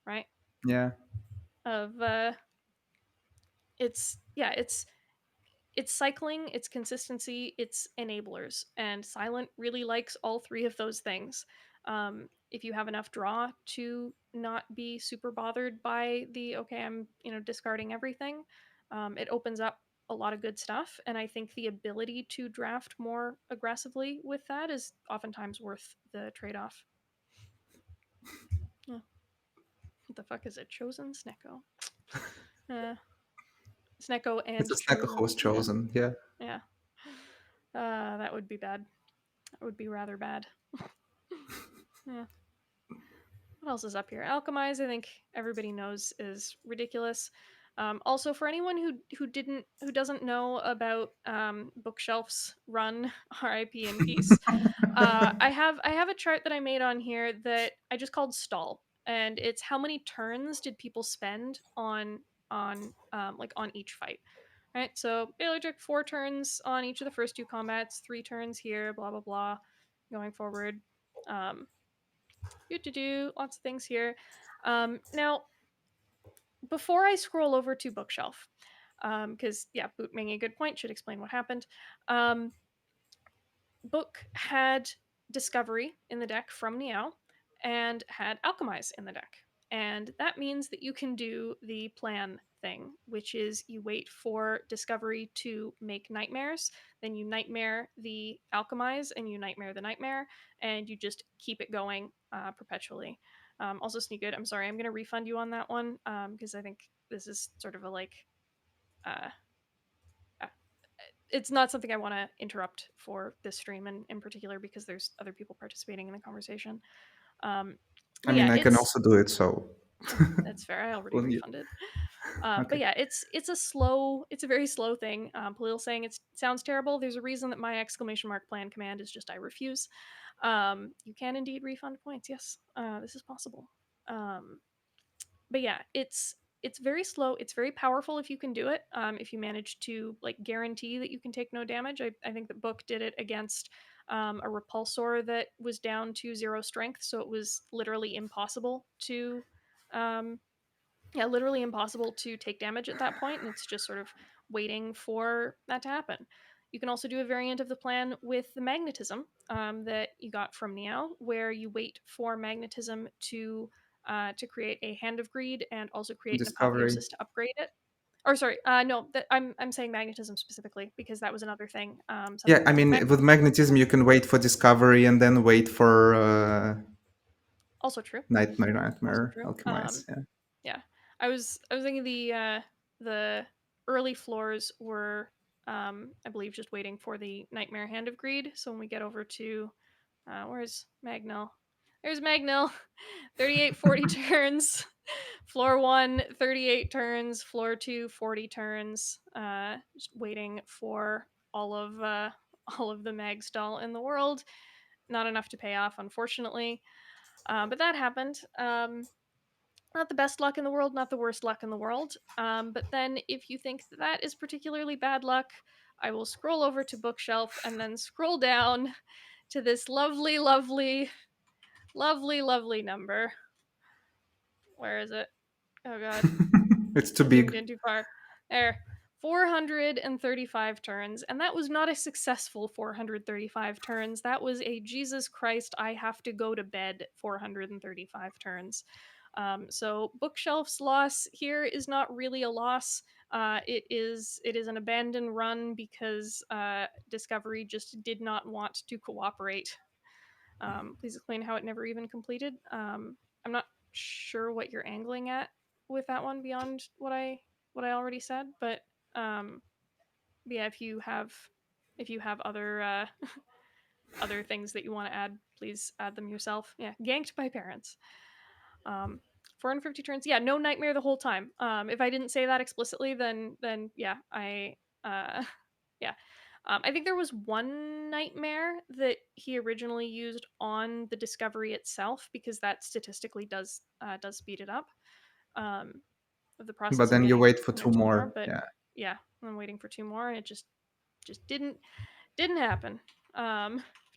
right? Yeah. Of it's yeah, it's cycling, it's consistency, it's enablers, and Silent really likes all three of those things. If you have enough draw to not be super bothered by the okay, I'm discarding everything, it opens up a lot of good stuff, and I think the ability to draft more aggressively with that is oftentimes worth the trade-off. Yeah. What the fuck is it? Chosen Snecko. Uh, Snecko It's and a snack who Chosen. was Yeah, chosen. Yeah. yeah. That would be bad. That would be rather bad. Yeah. What else is up here? Alchemize, I think everybody knows is ridiculous. Also, for anyone who doesn't know about Bookshelf's run, R.I.P. in peace, I have a chart that I made on here that I just called stall, and it's how many turns did people spend on each fight. Right, so Baylor took 4 turns on each of the first two combats, 3 turns here, blah blah blah, going forward. Um, do lots of things here. Now, before I scroll over to Bookshelf, because yeah, Boot making a good point should explain what happened. Um, Book had Discovery in the deck from Niao and had Alchemize in the deck. And that means that you can do the plan thing, which is you wait for Discovery to make nightmares, then you nightmare the Alchemize and you nightmare the nightmare, and you just keep it going perpetually. Also, Sneak Good, I'm sorry, I'm going to refund you on that one because I think this is sort of a uh, uh, it's not something I want to interrupt for this stream in particular because there's other people participating in the conversation. Um, I but mean, yeah, I can it's also do it. So, that's fair. I already well, yeah. refunded. But Okay. yeah, it's a very slow thing. Palil saying it sounds terrible. There's a reason that my exclamation mark plan command is just I refuse. You can indeed refund points. Yes, this is possible. Um, but yeah, it's very slow. It's very powerful if you can do it. If you manage to like guarantee that you can take no damage. I think that Book did it against a repulsor that was down to 0 strength, so it was literally impossible to um, yeah, literally impossible to take damage at that point, and it's just sort of waiting for that to happen. You can also do a variant of the plan with the magnetism that you got from Neo, where you wait for magnetism to create a Hand of Greed and also create an Discovery. Apotheosis to upgrade it. Or sorry, no, I'm saying magnetism specifically because that was another thing. Some Yeah, people I think mean, with magnetism, you can wait for discovery and then wait for also true, also nightmare, true. alchemize. Yeah. Yeah, I was thinking the early floors were I believe just waiting for the Nightmare Hand of Greed. So when we get over to where's Magnell? There's Magnell. 38 40 turns. Floor 1 38 turns, floor 2 40 turns. Just waiting for all of all of the mag stall in the world. Not enough to pay off, unfortunately. But that happened. Not the best luck in the world, not the worst luck in the world. But then, if you think that is particularly bad luck, I will scroll over to Bookshelf and then scroll down to this lovely, lovely, lovely, lovely number. Where is it? Oh god, It's too I zoomed big. in too far. There. 435 turns, and that was not a successful 435 turns. That was a Jesus Christ, I have to go to bed 435 turns. So Bookshelf's loss here is not really a loss. It is an abandoned run because Discovery just did not want to cooperate. Please explain how it never even completed. I'm not sure what you're angling at with that one beyond what I already said, um, but yeah, if you have other other things that you want to add, please add them yourself. Yeah, ganked by parents. Um, 450 turns. Yeah, no nightmare the whole time. If I didn't say that explicitly, then yeah, yeah. I think there was one nightmare that he originally used on the Discovery itself because that statistically does speed it up. Um, of the But process of then you getting wait for two two more, more. but Yeah. yeah, I'm waiting for two more, and it just didn't happen.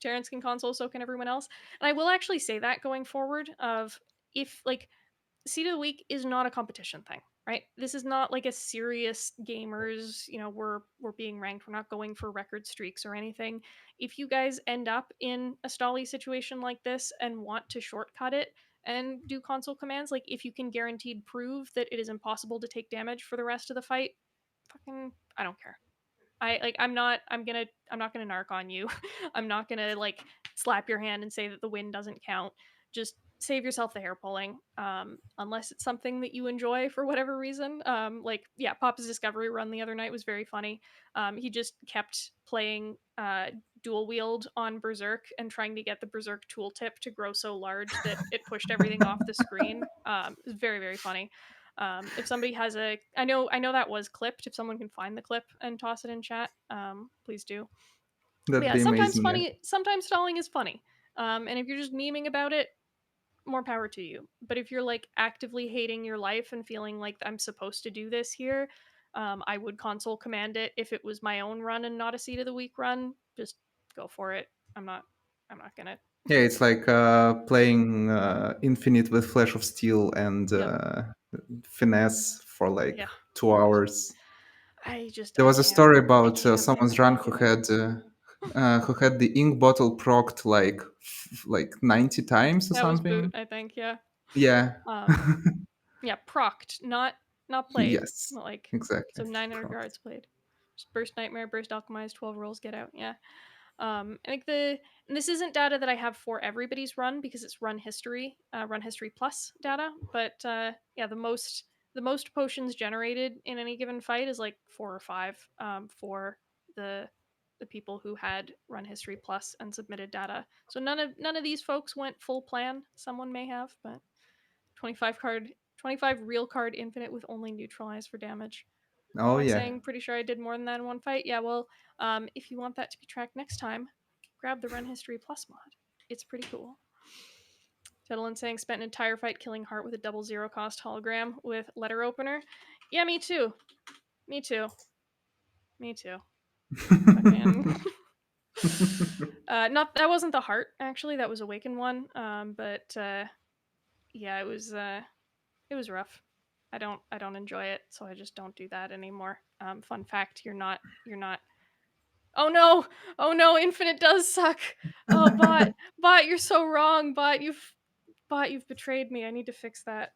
Terrence can console, so can everyone else. And I will actually say that going forward, of if like seed of the week is not a competition thing, right? This is not like a serious gamers, we're being ranked. We're not going for record streaks or anything. If you guys end up in a stally situation like this and want to shortcut it and do console commands, like if you can guaranteed prove that it is impossible to take damage for the rest of the fight, fucking I don't care. I'm not gonna narc on you. I'm not gonna like slap your hand and say that the win doesn't count. Just save yourself the hair pulling. Unless it's something that you enjoy for whatever reason. Like yeah, Pop's Discovery run the other night was very funny. He just kept playing dual wield on Berserk and trying to get the Berserk tooltip to grow so large that it pushed everything off the screen. It was very, very funny. If somebody has I know that was clipped. If someone can find the clip and toss it in chat, please do. But That'd yeah, be sometimes amazing. Yeah. funny, sometimes stalling is funny. And if you're just memeing about it, more power to you. But if you're like actively hating your life and feeling like I'm supposed to do this here, I would console command it if it was my own run and not a seed of the week run. Just go for it. I'm not. I'm not gonna. Yeah, it's like playing Infinite with Flash of Steel and Yep. Finesse for like Yeah. 2 hours. I just. There I was a can't. story I about can't with someone's that run human. who had the ink bottle procced like 90 times or That was boot. something. I think. Yeah. Yeah. Um. Yeah. Procced, not played. Yes, Not like exactly. so 900 Procced. yards played. Just burst nightmare, burst alchemize, 12 rolls, get out. Yeah. I think and this isn't data that I have for everybody's run because it's run history plus data. But yeah, the most potions generated in any given fight is like 4 or 5 for the the people who had run history plus and submitted data. So none of these folks went full plan. Someone may have, but 25 real card infinite with only neutralize for damage. Oh Alan yeah. saying, pretty sure I did more than that in one fight. Yeah, well, if you want that to be tracked next time, grab the Run History Plus mod. It's pretty cool. Tetlin saying, spent an entire fight killing Heart with a double zero cost hologram with letter opener. Yeah, me too. Me too. Me too. Fucking. Not that wasn't the Heart actually. That was Awakened one. But yeah, it was rough. I don't enjoy it, so I just don't do that anymore. Fun fact: you're not. Oh no! Oh no! Infinite does suck. Oh bot, you're so wrong. Bot, you've betrayed me. I need to fix that.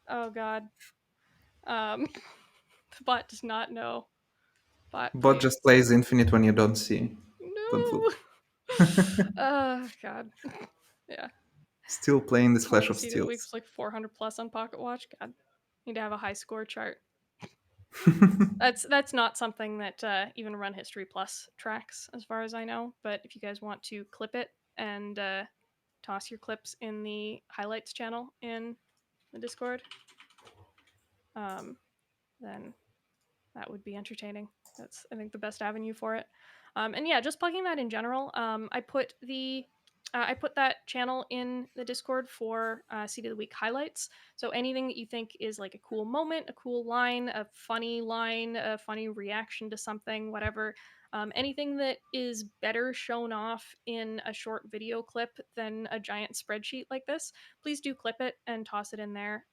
Oh god. Um, the bot does not know. Bot, Bot please. just plays Infinite when you don't see. Don't No. look. Oh god. Yeah. Still playing this Flash Oh, of seed of the week Steels. was like 400 plus on Pocket Watch. God, need to have a high score chart. That's not something that even Run History Plus tracks, as far as I know. But if you guys want to clip it and toss your clips in the highlights channel in the Discord, um, then that would be entertaining. That's I think the best avenue for it. And yeah, just plugging that in general. I put that channel in the Discord for Seed of the Week highlights. So anything that you think is like a cool moment, a cool line, a funny reaction to something, whatever, Anything that is better shown off in a short video clip than a giant spreadsheet like this, please do clip it and toss it in there.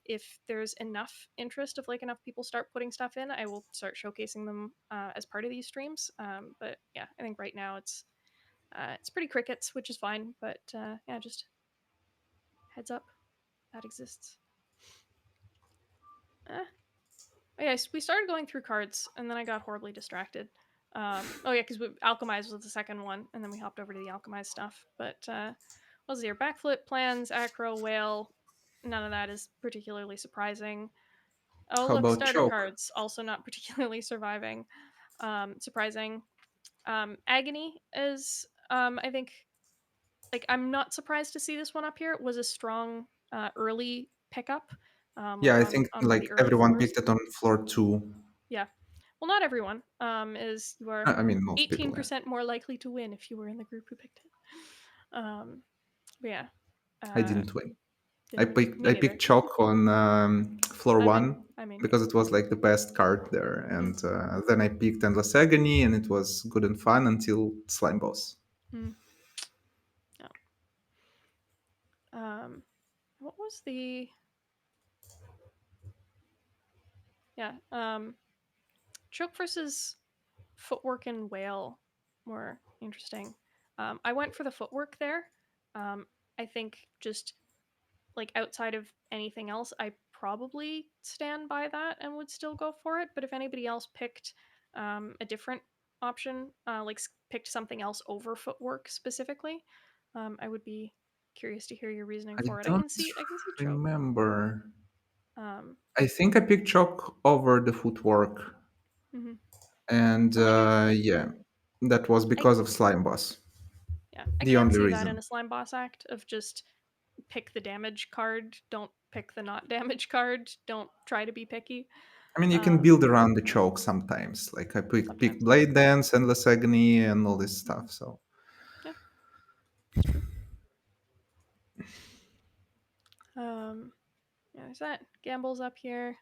If there's enough interest, if like enough people start putting stuff in, I will start showcasing them as part of these streams. But yeah, I think right now it's pretty crickets, which is fine. But yeah, just heads up that exists. Eh. Oh, yeah, we started going through cards, and then I got horribly distracted. Oh yeah, because Alchemize was the second one, and then we hopped over to the Alchemize stuff. But what was here? Backflip, plans, acro, whale. None of that is particularly surprising. Oh How look, about starter choke? cards also not particularly surprising. Agony is I think like I'm not surprised to see this one up here. It was a strong early pickup, Yeah, like I on think one of like the early everyone floors. picked it on floor 2. Yeah. Well, not everyone. Is you are I mean, most people. Yeah. 18% more likely to win if you were in the group who picked it. But yeah, I uh, didn't win. I didn't picked me I neither. picked chalk on floor I mean, 1 yeah. because it was like the best card there, Mm, and then I picked endless agony, and it was good and fun until slime boss. mm, yeah. Um, what was the yeah? Choke versus footwork and whale were interesting. I went for the footwork there. I think just like outside of anything else, I probably stand by that and would still go for it. But if anybody else picked a different option, like picked something else over footwork specifically, I would be curious to hear your reasoning I for it. don't I can see choke. remember. Um, I think I picked chalk over the footwork, mhm. and And like yeah, that was I because of slime boss. yeah, I The can only see that in reason. a slime boss act of just pick the damage card, don't pick the not damage card, don't try to be picky. I mean, you can Um, build around the choke sometimes. Like I picked Sometimes, blade dance, endless agony, and all this mhm. stuff. So Yeah, it's true. Um, yeah, there's that. Gamble's up here.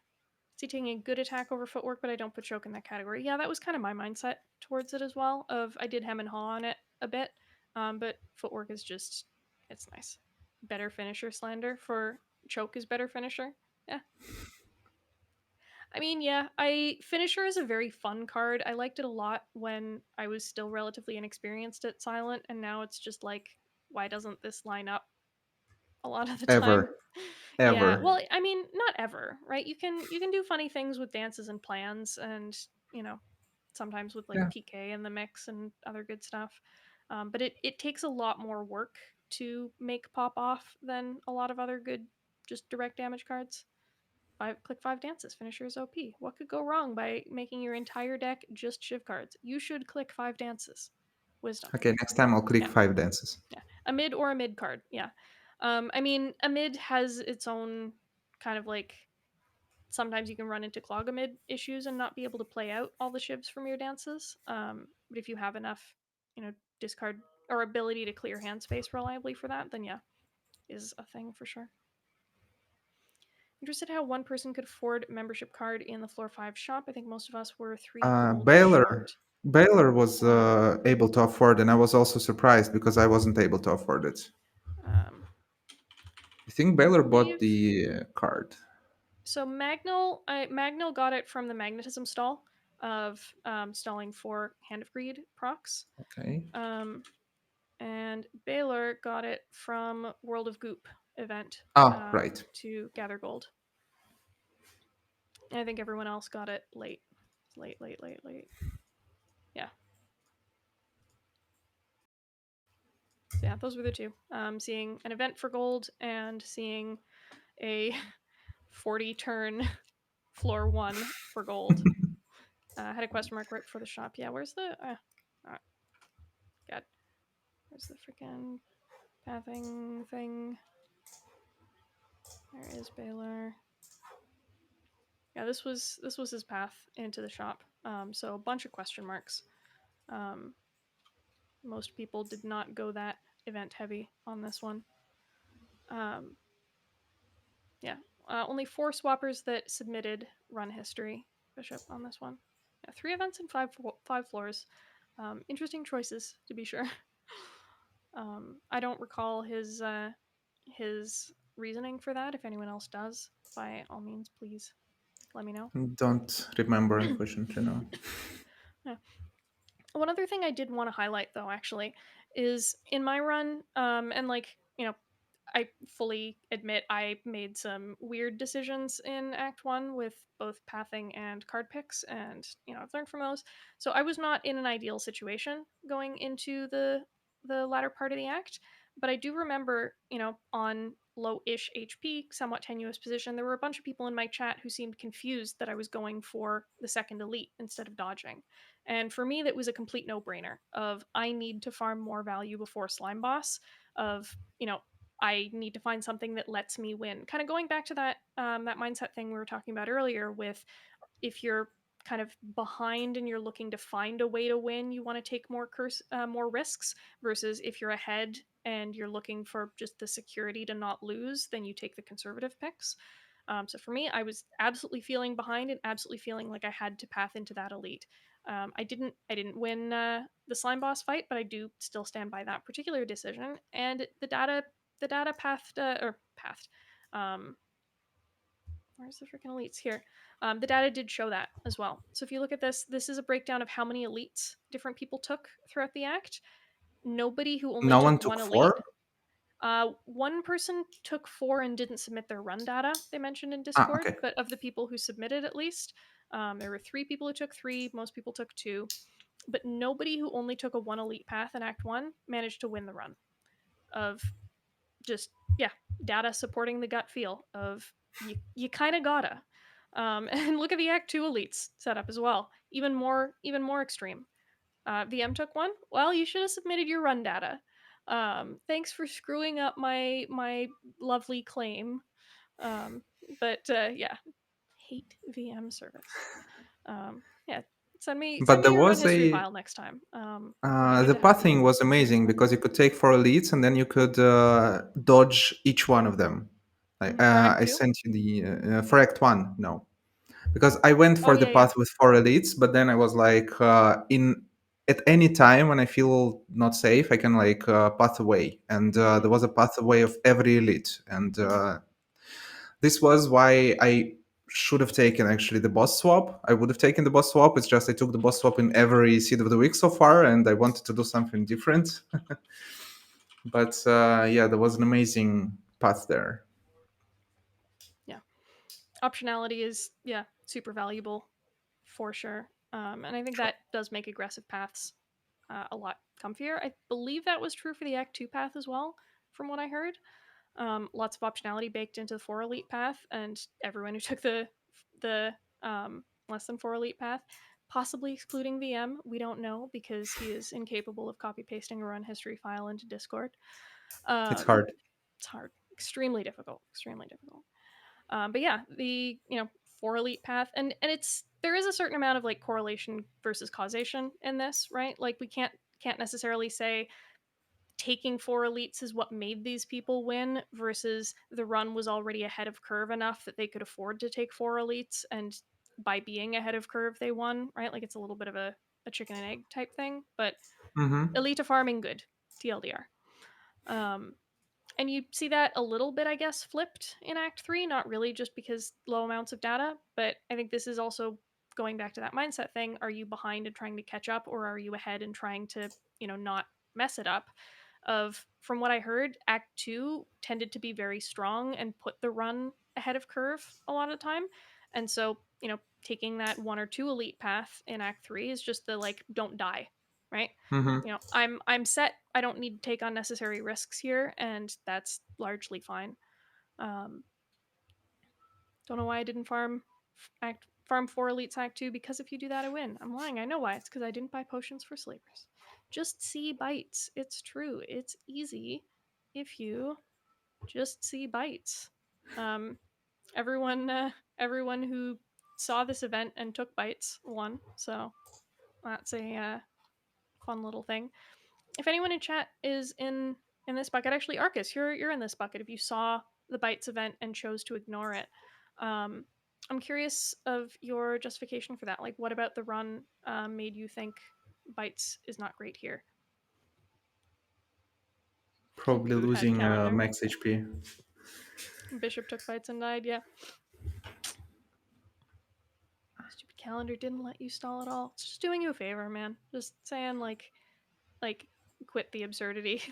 See, taking a good attack over footwork, but I don't put choke in that category. Yeah, that was kind of my mindset towards it as well. Of I did hem and haw on it a bit, but footwork is just it's nice. Better finisher slander for choke is better finisher. Yeah, I mean, yeah, I finisher is a very fun card. I liked it a lot when I was still relatively inexperienced at Silent, and now it's just like, why doesn't this line up a lot of the time? ever, Yeah, ever. well, I mean, not ever, right? You can do funny things with dances and plans, and you know, sometimes with like Yeah. PK in the mix and other good stuff. But it takes a lot more work to make pop off than a lot of other good just direct damage cards. Click five dances. Finisher is OP. What could go wrong by making your entire deck just shiv cards? You should click five dances. Wisdom. Okay, next time I'll click Yeah, 5 dances. yeah. A mid or a mid card. Yeah. I mean, a mid has its own kind of like sometimes you can run into clogamid issues and not be able to play out all the shivs from your dances. But if you have enough, discard or ability to clear hand space reliably for that, then yeah, is a thing for sure. Interested how one person could afford membership card in the floor five shop. I think most of us were three gold Baylor, short. Baylor was Um, able to afford, and I was also surprised because I wasn't able to afford it. um, I think I Baylor bought believe the card. so. Magnol got it from the magnetism stall of stalling for Hand of Greed procs. Okay. Um, and Baylor got it from World of Goop event Ah, right. to gather gold. And I think everyone else got it late. Late, late, late, late. Yeah. So yeah, those were the two. Seeing an event for gold and seeing a 40 turn floor one for gold. Had a question mark right before the shop. Yeah, where's the God? Where's the freaking pathing thing? There is Baylor. Yeah, this was his path into the shop. So a bunch of question marks. Um, most people did not go that event heavy on this one. Um, yeah, only four swappers that submitted run history bishop on this one. Yeah, 3 events and five floors. Interesting choices, to be sure. I don't recall his reasoning for that. If anyone else does, by all means, please let me know. Don't remember, unfortunately, no. Yeah. One other thing I did want to highlight, though, actually, is in my run, and like I fully admit I made some weird decisions in Act One with both pathing and card picks, and I've learned from those. So I was not in an ideal situation going into the latter part of the act, but I do remember, on low-ish HP, somewhat tenuous position, there were a bunch of people in my chat who seemed confused that I was going for the second elite instead of dodging. And for me, that was a complete no-brainer of I need to farm more value before slime boss, of, I need to find something that lets me win. Kind of going back to that mindset thing we were talking about earlier with if you're kind of behind and you're looking to find a way to win, you want to take more risks versus if you're ahead and you're looking for just the security to not lose, then you take the conservative picks. So for me, I was absolutely feeling behind and absolutely feeling like I had to path into that elite. I didn't win the slime boss fight, but I do still stand by that particular decision. And the data pathed. Um, Where's the freaking elites here? The data did show that as well. So if you look at this, this is a breakdown of how many elites different people took throughout the act. Nobody who only No took one one took elite. four? One person took four and didn't submit their run data, they mentioned in Ah, Discord, okay. but of the people who submitted at least, there were three people who took three, most people took two, but nobody who only took a one elite path in Act 1 managed to win the run. Of just, yeah, data supporting the gut feel of you kind of gotta. And look at the Act 2 elites setup as well. Even more extreme. VM took one. Well, you should have submitted your run data. Thanks for screwing up my lovely claim. Um, but yeah, hate VM service. Yeah, send But me there your run was history a file next time. Be good the to have you pathing was experience amazing more. because you could take four elites and then you could dodge each one of them. For Act I 2? sent you the for Act One. No, because I went Oh for the yeah, yeah. path with four elites, but then I was like, in at any time when I feel not safe, I can like path away, and Mm-hmm, there was a path away of every elite, and mm-hmm. this was why I should have taken actually the boss swap. I would have taken the boss swap. It's just I took the boss swap in every seed of the week so far, and I wanted to do something different. But yeah, there was an amazing path there. Yeah, optionality is, yeah, super valuable for sure. And I think Sure. that does make aggressive paths a lot comfier. I believe that was true for the Act 2 path as well, from what I heard. Lots of optionality baked into the 4 elite path, and everyone who took the less than 4 elite path, possibly excluding VM, we don't know because he is incapable of copy pasting a run history file into Discord. It's Um, hard. it's hard, extremely difficult, extremely difficult. But yeah, the 4 elite path, and it's there is a certain amount of like correlation versus causation in this, right? Like we can't necessarily say taking 4 elites is what made these people win versus the run was already ahead of curve enough that they could afford to take 4 elites, and by being ahead of curve they won, right? Like it's a little bit of a chicken and egg type thing, but Hmm. elite farming good, TLDR. Um, and you see that a little bit, I guess, flipped in Act 3, not really just because low amounts of data, but I think this is also going back to that mindset thing. Are you behind and trying to catch up, or are you ahead and trying to, not mess it up? Of From what I heard, Act 2 tended to be very strong and put the run ahead of curve a lot of the time. And so, taking that one or two elite path in Act 3 is just the like don't die, right? Hmm. I'm set. I don't need to take unnecessary risks here, and that's largely fine. Um, don't know why I didn't farm 4 elites Act 2, because if you do that I win. I'm lying. I know why. It's because I didn't buy potions for slavers. Just see bites. It's true. It's easy if you just see bites. Um, everyone who saw this event and took bites won. So that's a fun little thing. If anyone in chat is in this bucket, actually, Arcus, you're in this bucket. If you saw the bites event and chose to ignore it, um, I'm curious of your justification for that. Like, what about the run made you think bites is not great here? And Probably boot had losing calendar. max HP. Bishop took bites and died. Yeah, stupid calendar didn't let you stall at all. It's just doing you a favor, man. Just saying, like, quit the absurdity.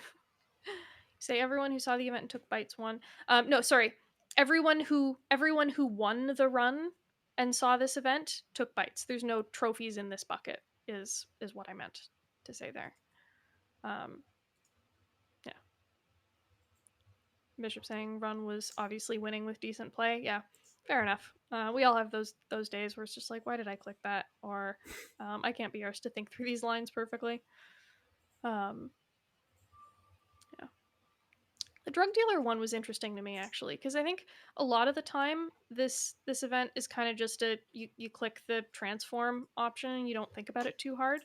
Say everyone who saw the event and took bites won. No, sorry. Everyone who won the run and saw this event took bites. There's no trophies in this bucket. Is what I meant to say there. Um, yeah. Bishop saying run was obviously winning with decent play. Yeah, fair enough. We all have those days where it's just like, why did I click that? Or I can't be arsed to think through these lines perfectly. Um, yeah. The drug dealer one was interesting to me actually because I think a lot of the time this event is kind of just a you click the transform option and you don't think about it too hard.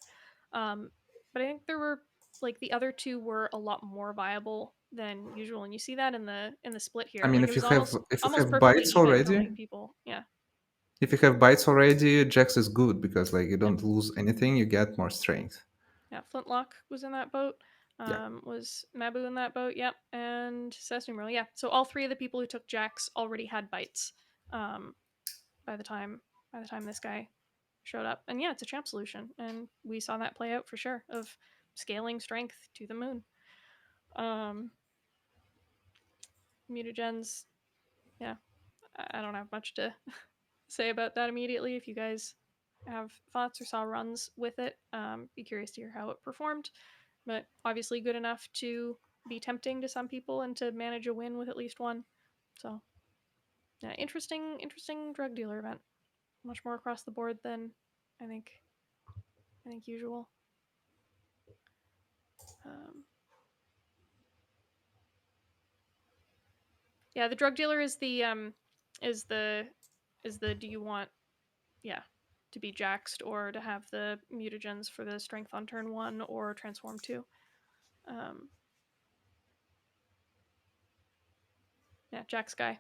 Um, but I think there were like the other two were a lot more viable than usual, and you see that in the split I here. mean, Like it was if you almost have perfectly bytes even how already, many people. Yeah, if you have bytes already, Jax is good because like you yep, don't lose anything, you get more strength. yeah. Flintlock was in that boat. Yeah. Was Mabu in that boat? Yep, and Sesnumerl. Yeah. So all three of the people who took Jax already had bites. Um, by the time this guy showed up. And yeah, it's a champ solution, and we saw that play out for sure of scaling strength to the moon. Um, Mutagens, yeah, I don't have much to say about that immediately. If you guys have thoughts or saw runs with it, be curious to hear how it performed. But obviously, good enough to be tempting to some people and to manage a win with at least one. So yeah, interesting drug dealer event. Much more across the board than I think usual. Um, yeah, the drug dealer is the do you want, yeah, to be jaxed or to have the mutagens for the strength on turn one or transform two. Um, yeah, Jax guy.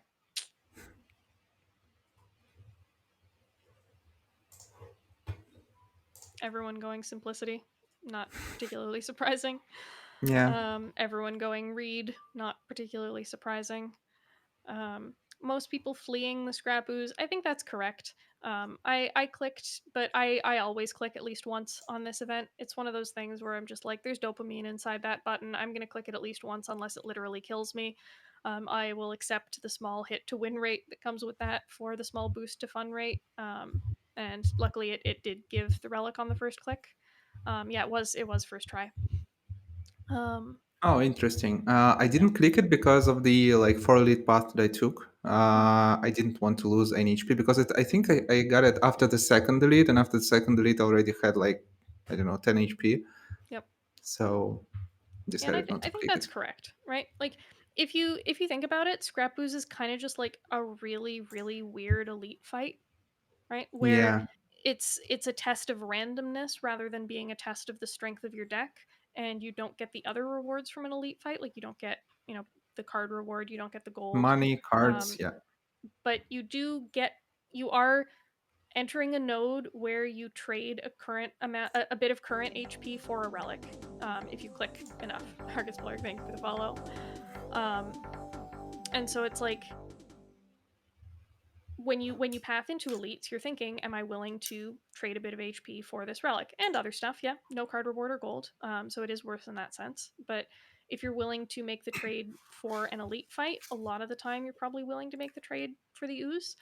Everyone going simplicity, not particularly surprising. Yeah. Everyone going read, not particularly surprising. Most people fleeing the scrap ooze. I think that's correct. I clicked, but I always click at least once on this event. It's one of those things where I'm just like, there's dopamine inside that button. I'm gonna click it at least once unless it literally kills me. I will accept the small hit to win rate that comes with that for the small boost to fun rate. And luckily, it did give the relic on the first click. Yeah, it was first try. Um, Oh, interesting. I didn't click it because of the like for elite path that I took. mhm, I didn't want to lose any HP because I think I got it after the second delete, and after the second delete, I already had like I don't know 10 HP. yep. So Yeah, and decided not I to think click that's it. correct, right? Like if you think about it, Scrap Booze is kind of just like a really weird elite fight, right? Where Yeah, it's a test of randomness rather than being a test of the strength of your deck, and you don't get the other rewards from an elite fight. Like you don't get the card reward, you don't get the gold, money, cards. um, Yeah, but you are entering a node where you trade a current amount, a bit of current HP for a relic. If you click enough. Hargus Blur, thank you for the follow. Um, and so it's like when you path into elites, you're thinking, am I willing to trade a bit of HP for this relic and other stuff? Yeah, no card reward or gold, so it is worth in that sense. But if you're willing to make the trade for an elite fight, a lot of the time you're probably willing to make the trade for the ooze.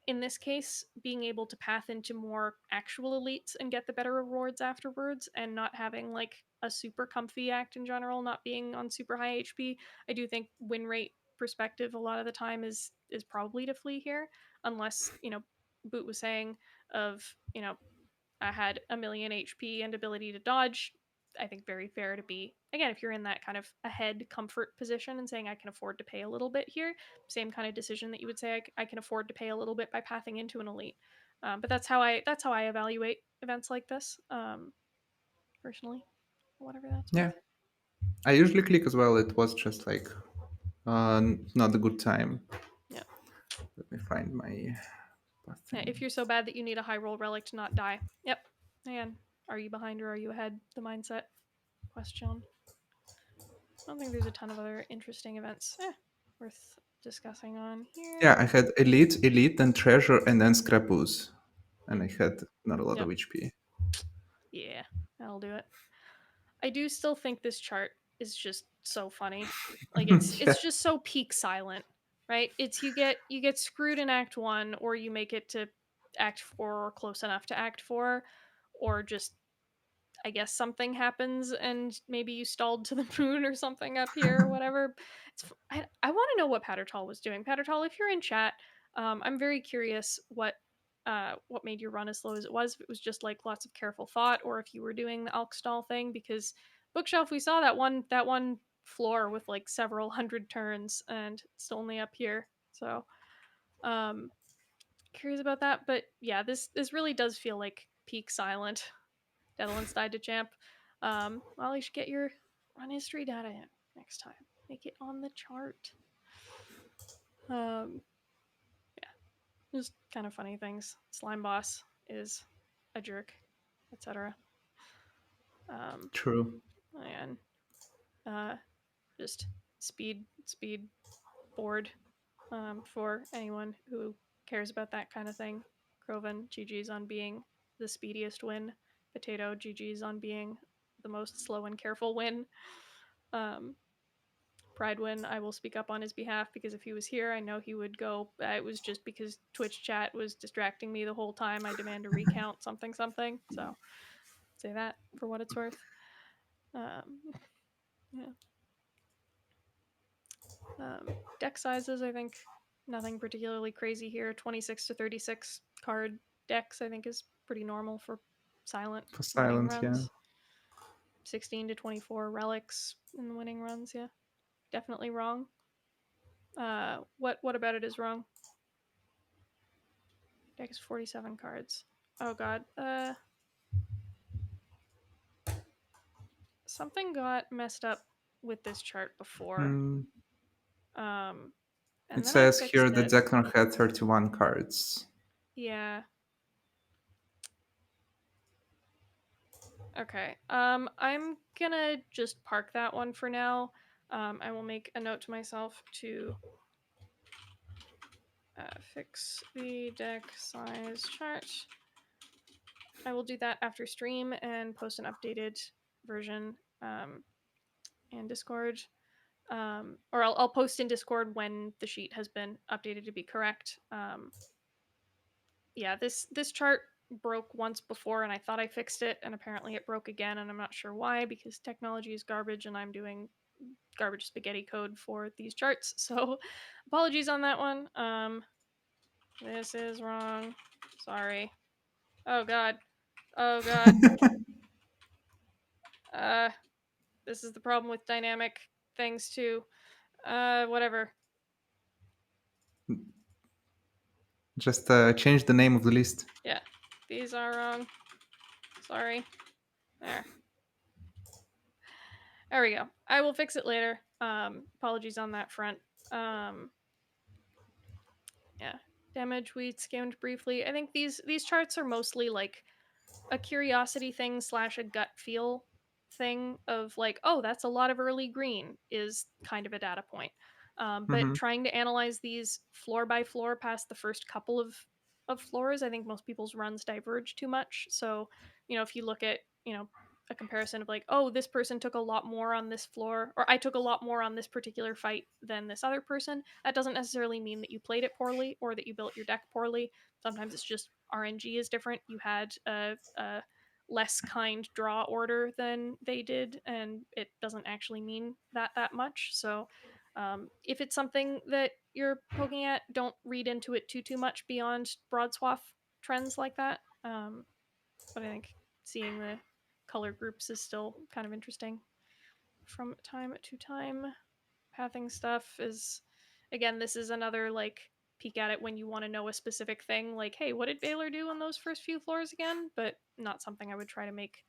In this case, being able to path into more actual elites and get the better rewards afterwards and not having like a super comfy act in general, not being on super high HP, I do think win rate perspective a lot of the time is probably to flee here, unless, Boot was saying of, I had a million HP and ability to dodge. I think very fair to be, again, if you're in that kind of ahead comfort position and saying I can afford to pay a little bit here, same kind of decision that you would say I can afford to pay a little bit by pathing into an elite. But that's how I evaluate events like this, personally, whatever that's yeah. worth. I usually click as well. It was just like not a good time. Yeah. Let me find my Yeah, if Pathing. you're so bad that you need a high roll relic to not die. Yep. And are you behind or are you ahead? The mindset question. I don't think there's a ton of other interesting events worth discussing on Yeah, here. I had elite, then treasure, and then scrapboose, and Hmm. I had not a lot of Yep. HP. Yeah, that'll do it. I do still think this chart is just so funny. Like Yeah, it's just so peak silent, right? It's you get screwed in act 1 or you make it to act 4 or close enough to act 4 or just I guess something happens and maybe you stalled to the moon or something up here or whatever. I want to know what Pattertall was doing. Pattertall, if you're in chat, I'm very curious what made you run as slow as it was. If it was just like lots of careful thought, or if you were doing the Alkstall thing. Because bookshelf, we saw that one floor with like several hundred turns, and it's only up here. So um, curious about that. But yeah, this really does feel like peak silent. Netherlands died to champ. Well, you should get your run history data in next time. Make it on the chart. Um, just kind of funny things. Slime boss is a jerk, etc. Um, true. and uh, just speed board for anyone who cares about that kind of thing. Croven, GG's on being the speediest win. Potato, GG's on being the most slow and careful win. Um, Pridewin, I will speak up on his behalf because if he was here, I know he would go. It was just because Twitch chat was distracting me the whole time. I demand a recount, something, something. So say that for what it's worth. Um, yeah. Deck sizes, I think nothing particularly crazy here. 26 to 36 card decks, I think, is pretty normal for silent For winning silent, yeah. runs. 16 to 24 relics in the winning runs, yeah. Definitely wrong. What about it is wrong? Deck is 47 cards. Oh god. Something got messed up with this chart before. Hmm. Um It and then I says here fixed that it. Zeknor had 31 cards. Yeah. Okay. I'm gonna just park that one for now. I will make a note to myself to fix the deck size chart. I will do that after stream and post an updated version in Discord. Or I'll post in Discord when the sheet has been updated to be correct. Yeah, this chart broke once before, and I thought I fixed it, and apparently it broke again, and I'm not sure why because technology is garbage, and I'm doing garbage spaghetti code for these charts. So apologies on that one. This is wrong. Sorry. Oh god. Oh god. Uh, this is the problem with dynamic things too. Whatever. Just change the name of the list. Yeah, these are wrong. Sorry. There. There we go. I will fix it later. Apologies on that front. Um, yeah. Damage we skimmed briefly. I think these charts are mostly like a curiosity thing slash a gut feel thing of like, oh, that's a lot of early green is kind of a data point. But Hmm. trying to analyze these floor by floor past the first couple of floors, I think most people's runs diverge too much. So, if you look at, a comparison of like, oh, this person took a lot more on this floor, or I took a lot more on this particular fight than this other person, that doesn't necessarily mean that you played it poorly or that you built your deck poorly. Sometimes it's just RNG is different. You had a less kind draw order than they did, and it doesn't actually mean that much. So, if it's something that you're poking at, don't read into it too much beyond broad swath trends like that. But I think seeing the color groups is still kind of interesting from time to time. Pathing stuff is, again, this is another like peek at it when you want to know a specific thing, like, hey, what did Baylor do on those first few floors again? But not something I would try to make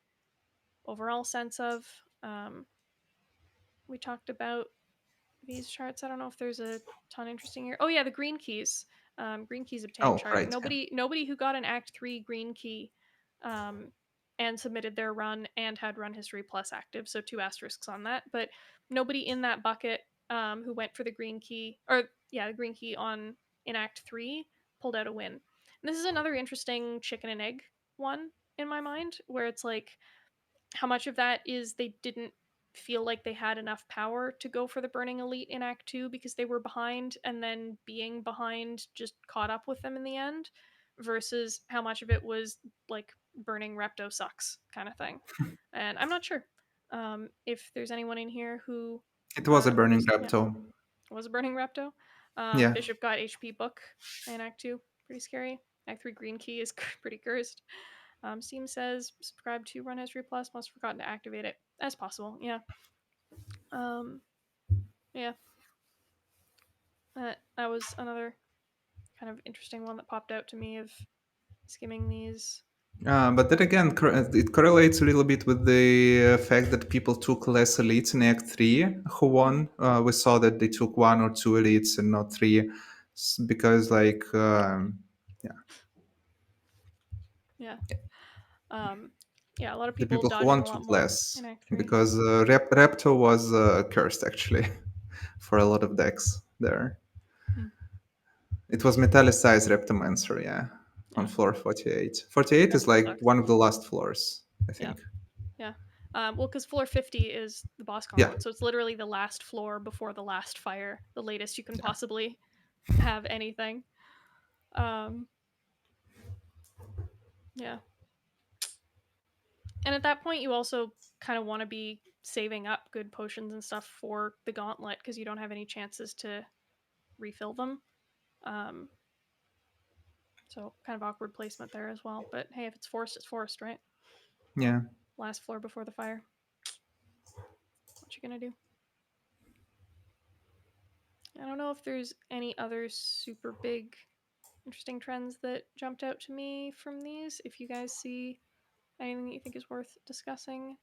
overall sense of. We talked about these charts. I don't know if there's a ton interesting here. Oh yeah, the green keys. Green keys obtained Oh, chart. right. Yeah. Nobody who got an Act 3 green key um, and submitted their run and had run history plus active, so two asterisks on that. But nobody in that bucket who went for the green key, or yeah, the green key on in Act 3 pulled out a win. And this is another interesting chicken and egg one in my mind, where it's like how much of that is they didn't feel like they had enough power to go for the burning elite in act 2 because they were behind, and then being behind just caught up with them in the end, versus how much of it was like burning repto sucks kind of thing. And I'm not sure if there's anyone in here who It was a burning knows. Yeah, raptor. was a burning repto. Yeah. Bishop got HP book in act 2, pretty scary. Act 3 green key is pretty cursed. Steam says subscribe to Run History Plus. Must have forgotten to activate it. That's possible. Yeah. Um, yeah. That was another kind of interesting one that popped out to me of skimming these. But then again, it correlates a little bit with the fact that people took less elites in Act 3 who Mm-hmm. won. We saw that they took one or two elites and not three because, like, yeah, Yeah. Um, yeah. A lot of the people people who dodging won a lot took more less in Act 3. because Raptor was cursed actually for a lot of decks there. Hmm. It was metallicized Reptomancer, yeah, on Yeah. floor 48. 48 is Repto like sucks. one of the last floors, I Yeah. think. Yeah. Well, because floor 50 is the boss Yeah, gauntlet, so it's literally the last floor before the last fire, the latest you can yeah, possibly have anything. Um, yeah. And at that point, you also kind of want to be saving up good potions and stuff for the gauntlet because you don't have any chances to refill them. Um, so kind of awkward placement there as well. But hey, if it's forced, right? yeah. Last floor before the fire. What you gonna do? I don't know if there's any other super big, interesting trends that jumped out to me from these. If you guys see anything that you think is worth discussing.